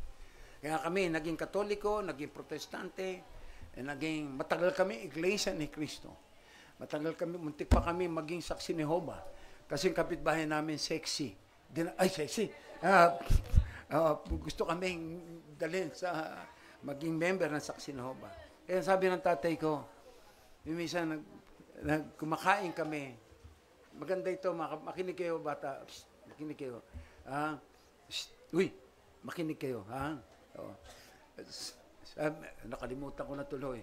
Kaya kami naging Katoliko, naging Protestante, matagal kami Iglesia ni Cristo. Matagal kami, muntik pa kami maging saksi ni Jehovah. Kasi yung kapitbahay namin sexy. Sexy. Gusto kaming dalhin sa maging member ng saksi ni Jehovah. Kaya sabi ng tatay ko, minsan kumakain kami. Maganda ito, makinig kayo bata. Psst, makinig kayo. Makinig kayo. Nakalimutan ko na tuloy.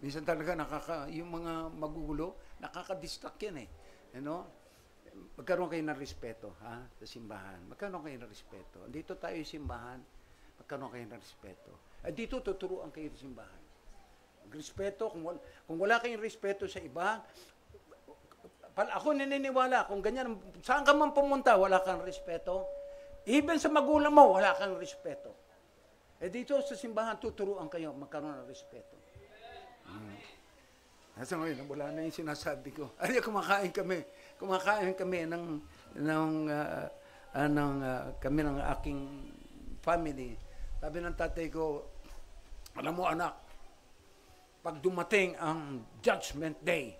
Minsan talaga yung mga magugulo, nakaka-distract yan eh. Magkaroon kayo ng respeto sa simbahan. Magkaroon kayo ng respeto. Dito tayo yung simbahan, magkaroon kayo ng respeto. Dito tuturuan kayo ng simbahan. Respeto, kung wala kayong respeto sa iba, ako naniniwala, kung ganyan, saan ka man pumunta, wala kang respeto. Even sa magulang mo, wala kang respeto. Dito sa simbahan, tuturuan kayo, magkaroon ng respeto. Nasa ngayon, wala na yung sinasabi ko. Kumakain kami kami ng aking family. Sabi ng tatay ko, alam mo anak, pag dumating ang Judgment Day,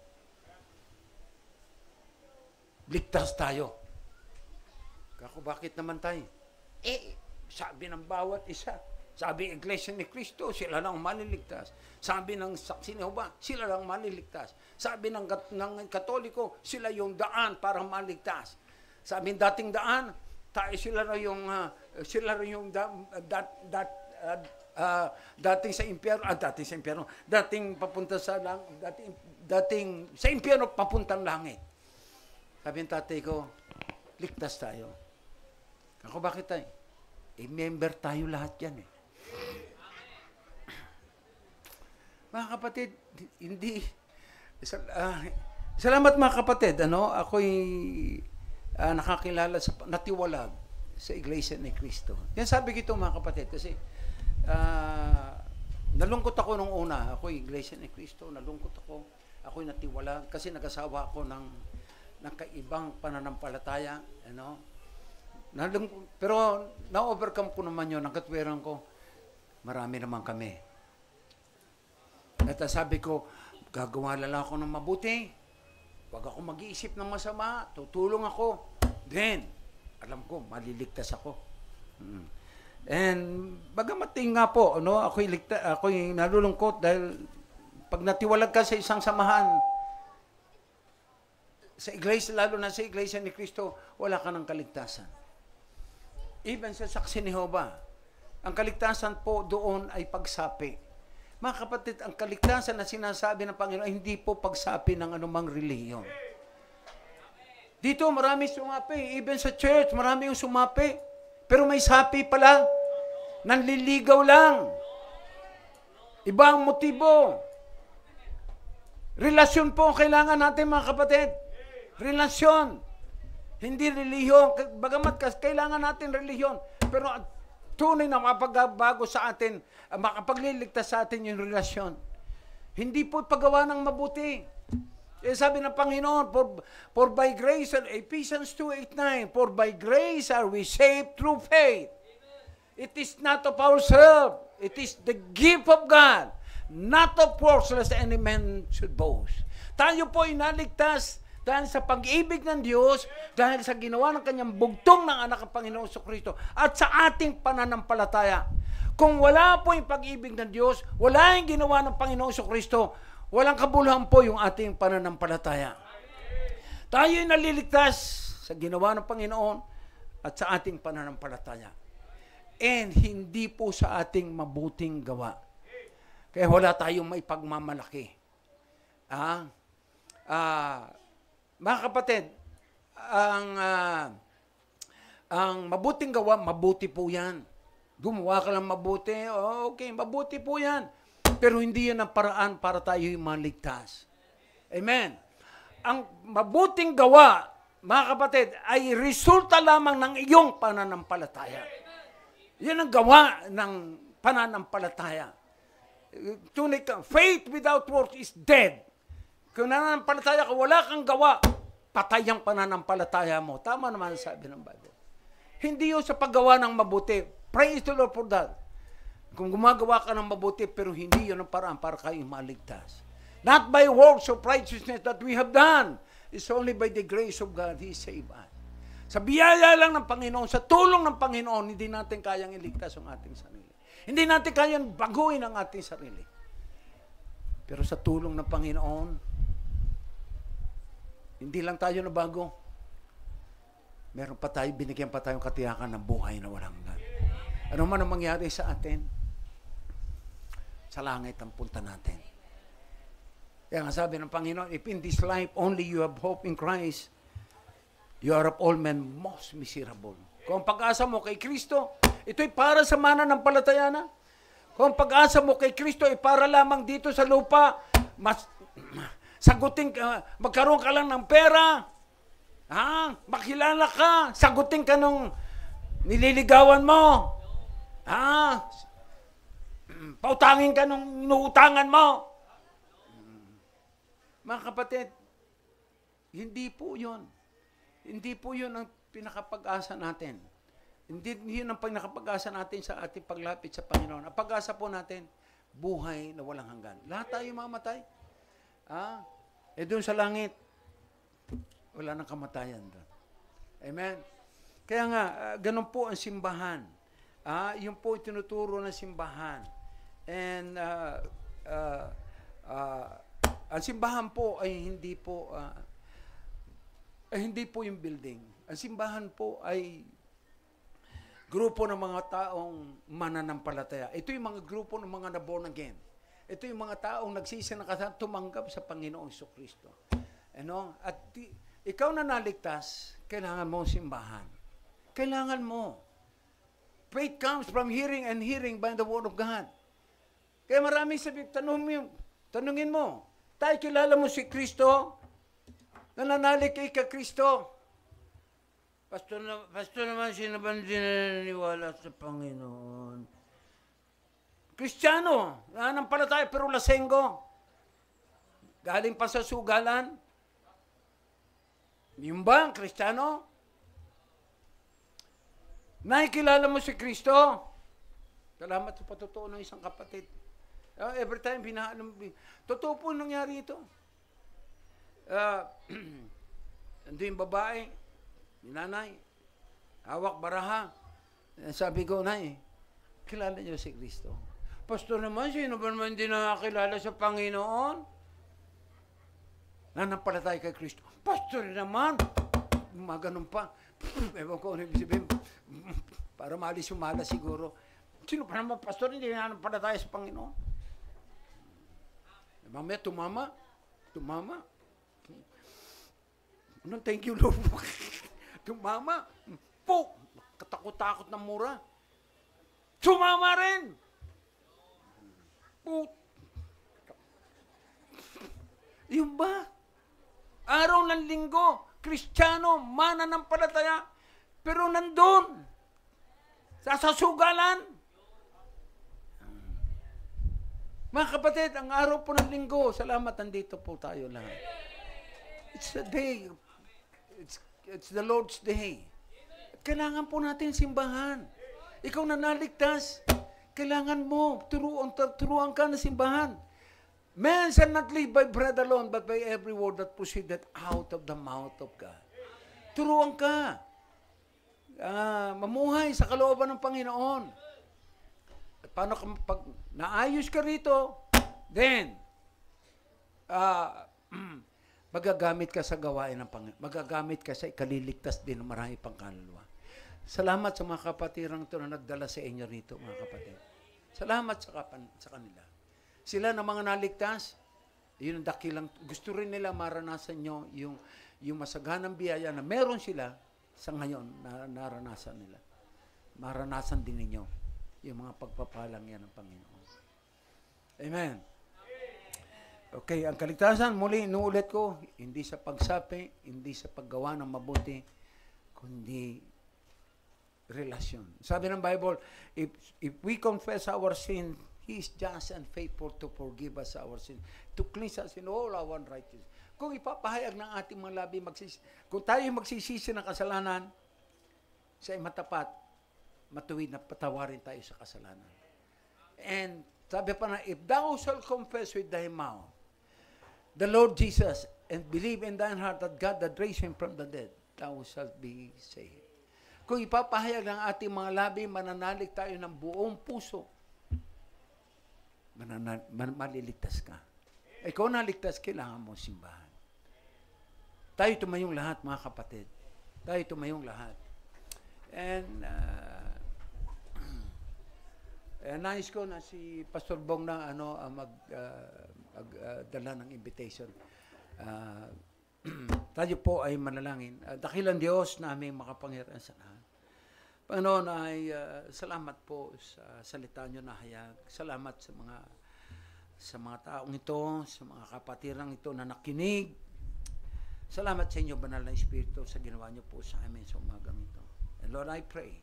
ligtas tayo. Kako, bakit naman tayo? Sabi ng bawat isa. Sabi ng Iglesia ni Cristo, sila lang maliligtas. Sabi ng saksi ni Jehovah, sila lang maliligtas. Sabi ng Katoliko, sila yung daan para maligtas. Sabi ng dating daan, sila rin yung dating sa impyerno, dating papunta sa dating sa impyerno papuntang langit. Sabi ng tatay ko, ligtas tayo. Ako, bakit tayo? Member tayo lahat yan eh. Mga kapatid, hindi. Salamat mga kapatid. Ako'y nakakilala natiwalag sa Iglesia ni Cristo. Yan sabi ko ito mga kapatid kasi nalungkot ako nung una. Ako'y Iglesia ni Cristo. Nalungkot ako. Ako'y natiwalag kasi nag-asawa ako ng kaibang pananampalataya. Pero na-overcome ko naman yun. Ang katwiran ko, marami naman kami. At sabi ko, gagawa lang ako ng mabuti. Huwag ako mag-iisip ng masama. Tutulong ako. Then, alam ko, maliligtas ako. And, bagamat nga po, ako'y nalulungkot dahil pag natiwalag ka sa isang samahan, sa iglesia, lalo na sa Iglesia ni Cristo, wala ka ng kaligtasan. Even sa Saksi ni Jehovah, ang kaligtasan po doon ay pagsapi. Mga kapatid, ang kaligtasan na sinasabi ng Panginoon ay hindi po pagsapi ng anumang reliyon. Dito marami sumapi. Even sa church, marami yung sumapi. Pero may sapi pala. Nanliligaw lang. Iba ang motibo. Relasyon po ang kailangan natin mga kapatid. Relasyon. Hindi reliyon. Bagamat kailangan natin reliyon. Pero tunay na mapagbago sa atin, makapagliligtas sa atin yung relasyon. Hindi po paggawa ng mabuti. Sabi ng Panginoon, for by grace, Ephesians 2:8-9, for by grace are we saved through faith. It is not of ourselves. It is the gift of God, not of works, lest any man should boast. Tayo po inaligtas dahil sa pag-ibig ng Diyos, dahil sa ginawa ng kanyang bugtong ng anak ng Panginoon Kristo at sa ating pananampalataya. Kung wala po yung pag-ibig ng Diyos, wala yung ginawa ng Panginoon Kristo, walang kabuluhan po yung ating pananampalataya. Tayo'y naliligtas sa ginawa ng Panginoon at sa ating pananampalataya. And hindi po sa ating mabuting gawa. Kaya wala tayong may pagmamalaki. Mga kapatid, ang mabuting gawa, mabuti po yan. Gumawa ka lang mabuti, okay, mabuti po yan. Pero hindi yan ang paraan para tayo'y maligtas. Amen. Ang mabuting gawa, mga kapatid, ay resulta lamang ng iyong pananampalataya. Yan ang gawa ng pananampalataya. Tunay ka, faith without works is dead. Kung nananampalataya ka, wala kang gawa, patay ang pananampalataya mo. Tama naman sabi ng Bible. Hindi yun sa paggawa ng mabuti. Praise the Lord for that. Kung gumagawa ka ng mabuti, pero hindi yun ang paraan para kayo maligtas. Not by works of righteousness that we have done. It's only by the grace of God He saved us. Sa biyaya lang ng Panginoon, sa tulong ng Panginoon, hindi natin kayang iligtas ang ating sarili. Hindi natin kayang baguhin ang ating sarili. Pero sa tulong ng Panginoon, hindi lang tayo nabago. Meron pa tayo, binigyan pa tayong katiyakan ng buhay na walang hanggan. Ano man ang mangyari sa atin, sa langit ang punta natin. Kaya nga sabi ng Panginoon, if in this life only you have hope in Christ, you are of all men most miserable. Kung pag-asa mo kay Kristo, ito'y para sa mananampalataya na. Kung pag-asa mo kay Kristo ay para lamang dito sa lupa, sagutin ka, magkaroon ka lang ng pera, makilala ka, sagutin ka nung nililigawan mo, pautangin ka nung inuutangan mo. Mga kapatid, hindi po yun. Hindi po yun ang pinakapag-asa natin. Hindi yun ang pinakapag-asa natin sa ating paglapit sa Panginoon. Ang pag-asa po natin, buhay na walang hanggan. Lahat tayo mamatay. Doon sa langit, wala nang kamatayan doon. Amen? Kaya nga, ganun po ang simbahan. Yun po tinuturo ng simbahan. And ang simbahan po ay hindi po yung building. Ang simbahan po ay grupo ng mga taong mananampalataya. Ito yung mga grupo ng mga na-born again. Ito yung mga taong nagsisinakasal, tumanggap sa Panginoong Kristo. Ano? At ikaw na naligtas, kailangan mo simbahan. Kailangan mo. Faith comes from hearing and hearing by the Word of God. Kaya maraming sabi, tanungin mo, tayo kilala mo si Kristo? Nananalig kay Kristo? Pastor naman, sino ba naniniwala sa Panginoon? Kristiyano, nananampalataya pero lasenggo. Galing pa sa sugalan. Yung ba, Kristiyano? Nakikilala mo si Kristo? Salamat sa patotoo ng isang kapatid. Every time, totoo po nangyari ito. Ando yung babae, yung nanay, hawak baraha. Sabi ko, Nay, kilala niyo si Kristo? Pastor naman, sino ba naman hindi nakakilala sa Panginoon? Nanampalataya kay Kristo. Pastor naman, ganun pa. Ewan ko, ano ibig sabihin, para maalis yung malas siguro. Sino pa naman, pastor, hindi nanampalataya sa Panginoon? Mamaya, tumama. Anong thank you, Lord? Tumama. Po! Katakot-takot na mura. Tumama rin! Po! Yung ba? Araw ng linggo, Kristiyano, mananampalataya, pero nandun, sa sugalan. Mga kapatid, ang araw po ng linggo, salamat, nandito po tayo lahat. It's a day. It's the Lord's Day. Kailangan po natin simbahan. Ikaw na naligtas, kailangan mo, turuan ka na simbahan. Man shall not live by bread alone, but by every word that proceeded out of the mouth of God. Turuan ka. Mamuhay sa kalooban ng Panginoon. At paano pag naayos ka rito, then, magagamit ka sa gawain ng Panginoon. Magagamit ka sa ikaliligtas din ng marami pang kaluluwa. Salamat sa mga kapatirang ito na nagdala sa inyo rito, mga kapatid. Salamat sa kanila. Sila na mga naligtas, yun ang dakilang, gusto rin nila maranasan nyo yung masaganang biyaya na meron sila sa ngayon na naranasan nila. Maranasan din ninyo yung mga pagpapalang yan ng Panginoon. Amen. Okay, ang kaligtasan, muli, inuulit ko, hindi sa pagsapi, hindi sa paggawa ng mabuti, kundi relasyon. Sabi ng Bible, if we confess our sin, He is just and faithful to forgive us our sin, to cleanse us in all our unrighteousness. Kung ipapahayag ng ating mga labi, kung tayo magsisisi ng kasalanan, siya ay matapat, matuwid na patawarin tayo sa kasalanan. And sabi pa na, if thou shalt confess with thy mouth the Lord Jesus and believe in thine heart that God that raised Him from the dead, thou shalt be saved. Kung ipapahayag ng ating mga labi, mananalig tayo ng buong puso, maliligtas ka. Ikaw naligtas, kailangan mo simbahan. Tayo tumayong lahat, mga kapatid. Tayo tumayong lahat. And nais ko na si Pastor Bong na magdala ng invitation. Tayo po ay manalangin. Dakilang Diyos na aming makapangyarihan sa lahat. Panginoon ay salamat po sa salita nyo na hayag. Salamat sa mga taong ito, sa mga kapatirang ito na nakinig. Salamat sa inyo, Banal na Espiritu, sa ginawa nyo po sa amin sa umagang ito. And Lord, I pray,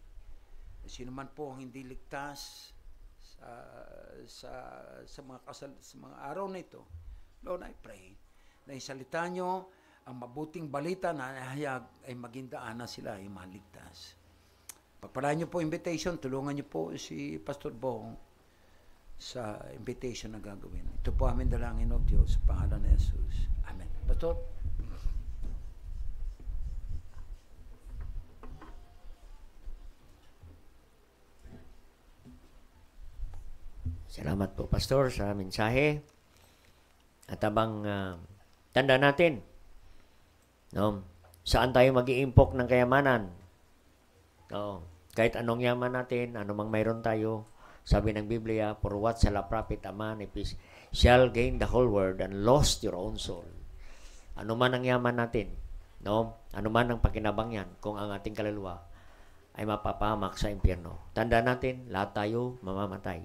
sino man po ang hindi ligtas sa mga araw na ito, Lord, I pray na yung salita nyo, ang mabuting balita na nahayag ay maging daanan sila ay maligtas. Pagpalaan niyo po invitation, tulungan niyo po si Pastor Bong sa invitation na gagawin. Ito po aming dalangin o Diyos sa pangalan ni Jesus. Amen. Pastor? Salamat po, Pastor, sa mensahe. At abang tanda natin, no, saan tayo mag-iimpok ng kayamanan? No, Kahit anong yaman natin, anumang mayroon tayo, sabi ng Biblia, for what shall a profit a man if he shall gain the whole world and lost your own soul. Ano man ang yaman natin, no? Ano man ang pakinabang yan, kung ang ating kaluluwa ay mapapahamak sa impyerno. Tanda natin, lahat tayo mamamatay.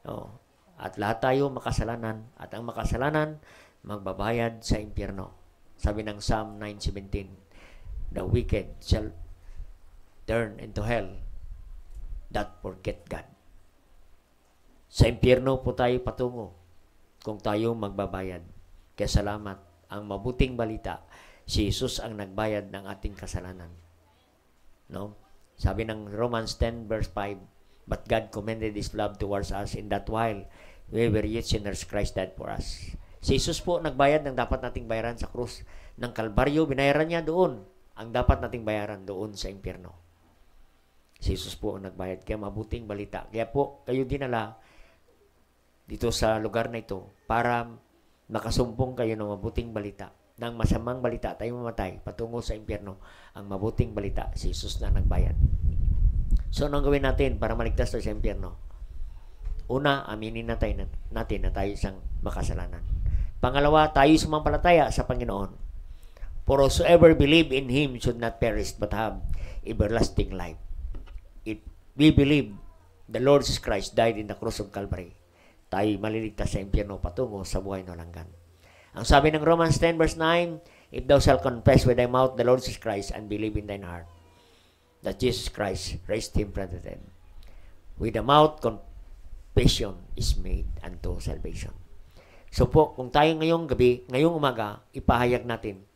No? At lahat tayo makasalanan, at ang makasalanan, magbabayad sa impyerno. Sabi ng Psalm 9:17, the wicked shall turn into hell that forget God. Sa impyerno po tayo patungo kung tayo magbabayad. Kaya salamat, ang mabuting balita, si Jesus ang nagbayad ng ating kasalanan. No? Sabi ng Romans 10 verse 5, but God commended His love towards us in that while we were yet sinners, Christ died for us. Si Jesus po nagbayad ng dapat nating bayaran sa krus ng Kalbaryo. Binayaran niya doon ang dapat nating bayaran doon sa impyerno. Si Jesus po ang nagbayad. Kaya mabuting balita. Kaya po kayo dinala dito sa lugar na ito para makasumpong kayo ng mabuting balita. Ng masamang balita, tayo mamatay patungo sa impyerno. Ang mabuting balita, si Jesus na nagbayad. So, anong gawin natin para maligtas tayo sa impyerno? Una, aminin natin na tayo isang makasalanan. Pangalawa, tayo sumampalataya sa Panginoon. For whosoever believe in Him should not perish but have everlasting life. If we believe the Lord Jesus Christ died in the cross of Calvary, tayo maliligtas sa impyerno patungo sa buhay na langgan. Ang sabi ng Romans 10 verse 9, if thou shalt confess with thy mouth the Lord Jesus Christ and believe in thine heart that Jesus Christ raised Him from the dead, with the mouth confession is made unto salvation. So po, kung tayo ngayong gabi, ngayong umaga, ipahayag natin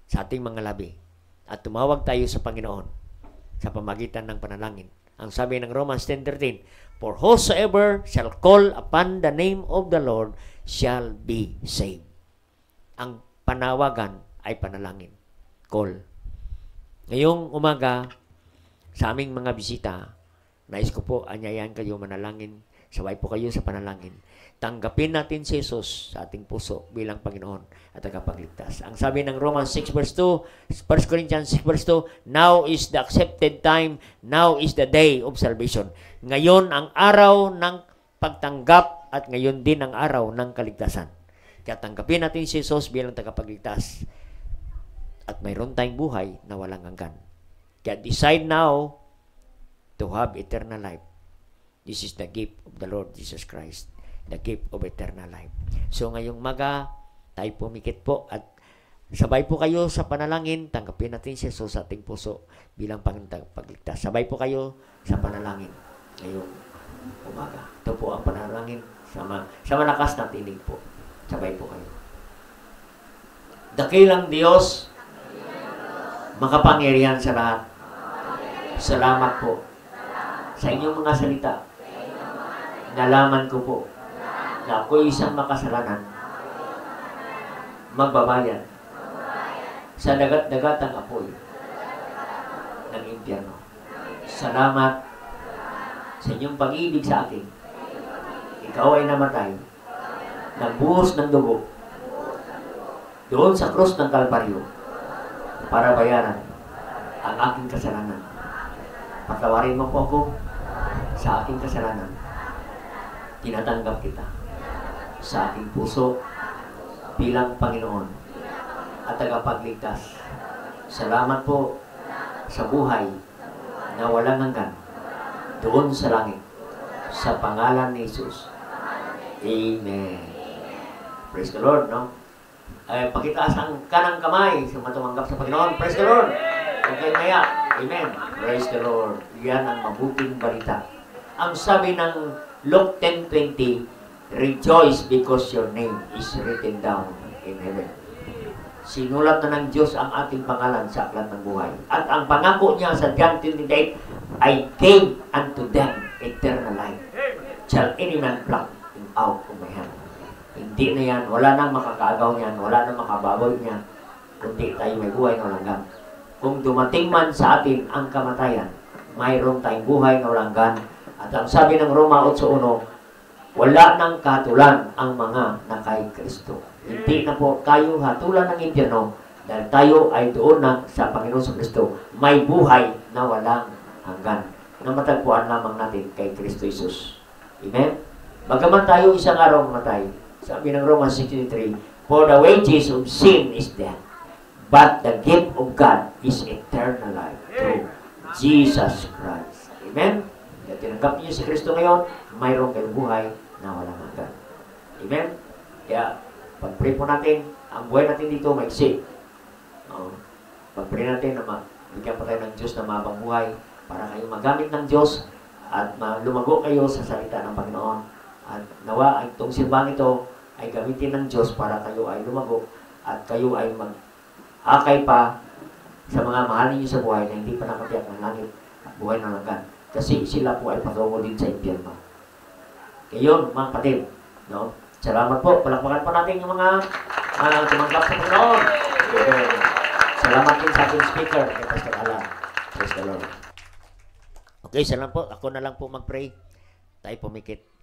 sa ating mga labi at tumawag tayo sa Panginoon sa pamagitan ng panalangin. Ang sabi ng Romans 10:13, for whosoever shall call upon the name of the Lord shall be saved. Ang panawagan ay panalangin. Call. Ngayong umaga, sa aming mga bisita, nais ko po, anyayahan kayo manalangin. Sabay po kayo sa panalangin. Tanggapin natin si Jesus sa ating puso bilang Panginoon at tagapagligtas. Ang sabi ng Romans 6 verse 2, 1 Corinthians 6 verse 2, now is the accepted time, now is the day of salvation. Ngayon ang araw ng pagtanggap at ngayon din ang araw ng kaligtasan. Kaya tanggapin natin si Jesus bilang tagapagligtas at mayroon tayong buhay na walang hanggan. Kaya decide now to have eternal life. This is the gift of the Lord Jesus Christ, the gift of eternal life. So ngayong maga, tayo pumikit po at sabay po kayo sa panalangin, tanggapin natin si Jesus sa ating puso bilang Panginoong pagligtas. Sabay po kayo sa panalangin ngayong umaga. Ito po ang panalangin sa malakas na tinig po. Sabay po kayo. Dakilang Diyos, makapangyarihan sa lahat. Salamat po sa inyong mga salita. Nalaman ko po na ako'y isang makasalanan, magbabayad sa dagat-dagatang apoy ng impyerno. Salamat sa inyong pag-ibig sa akin. Ikaw ay namatay, nagbuhos ng dugo doon sa krus ng Kalbaryo para bayaran ang aking kasalanan. Patawarin mo po ako sa aking kasalanan. Tinatanggap kita sa aking puso bilang Panginoon at tagapagligtas. Salamat po sa buhay na walang hanggan doon sa langit. Sa pangalan ni Jesus. Amen. Praise the Lord, no? Pakitaas ang kanang kamay sa matumanggap sa Panginoon. Praise the Lord. Okay, maya. Amen. Praise the Lord. Yan ang mabuting balita. Ang sabi ng Luke 10:20, rejoice because your name is written down in heaven. Sinulat na ng Diyos ang ating pangalan sa aklat ng buhay. At ang pangako niya sa John 10:28, I gave unto them eternal life. Shall any man pluck him out of my hand? Hindi na yan. Wala nang makakaagaw niyan. Wala nang makababoy niyan. Kundi tayo may buhay na walang hanggan. Kung dumating man sa atin ang kamatayan, mayroon tayong buhay na walang hanggan. At ang sabi ng Roma 8:1, wala nang katulan ang mga na kay Kristo. Hindi na po tayo hatulan ng impyerno dahil tayo ay doon na sa Panginoon sa Kristo. May buhay na walang hanggan na matagpuan lamang natin kay Kristo Jesus. Amen? Bagaman tayo isang araw mamatay, sabi ng Romans 6:3, for the wages of sin is death, but the gift of God is eternal life through Jesus Christ. Amen? Kaya tinanggap niyo si Kristo ngayon, mayroon kayong buhay na walang hanggan. Amen? Kaya, pag-pray po natin, ang buhay natin dito maiksi. Pag-pray natin na bigyan pa tayo ng Diyos na mabang buhay para kayo magamit ng Diyos at lumago kayo sa salita ng Panginoon. At nawa itong simbang ito ay gamitin ng Diyos para kayo ay lumago at kayo ay mag-akay pa sa mga mahal ninyo sa buhay na hindi pa nakatiyak ng langit at buhay ng hanggan. Kasi sila po ay patungo din sa impyerno. Kaya yun, mga kapatid, no? Salamat po. Palakpakan po natin yung mga tumanggap sa Panginoon. Salamat din sa ating speaker, kay Pastor Alan. Praise the Lord. Okay, salamat po. Ako na lang po mag-pray. Tayo pumikit.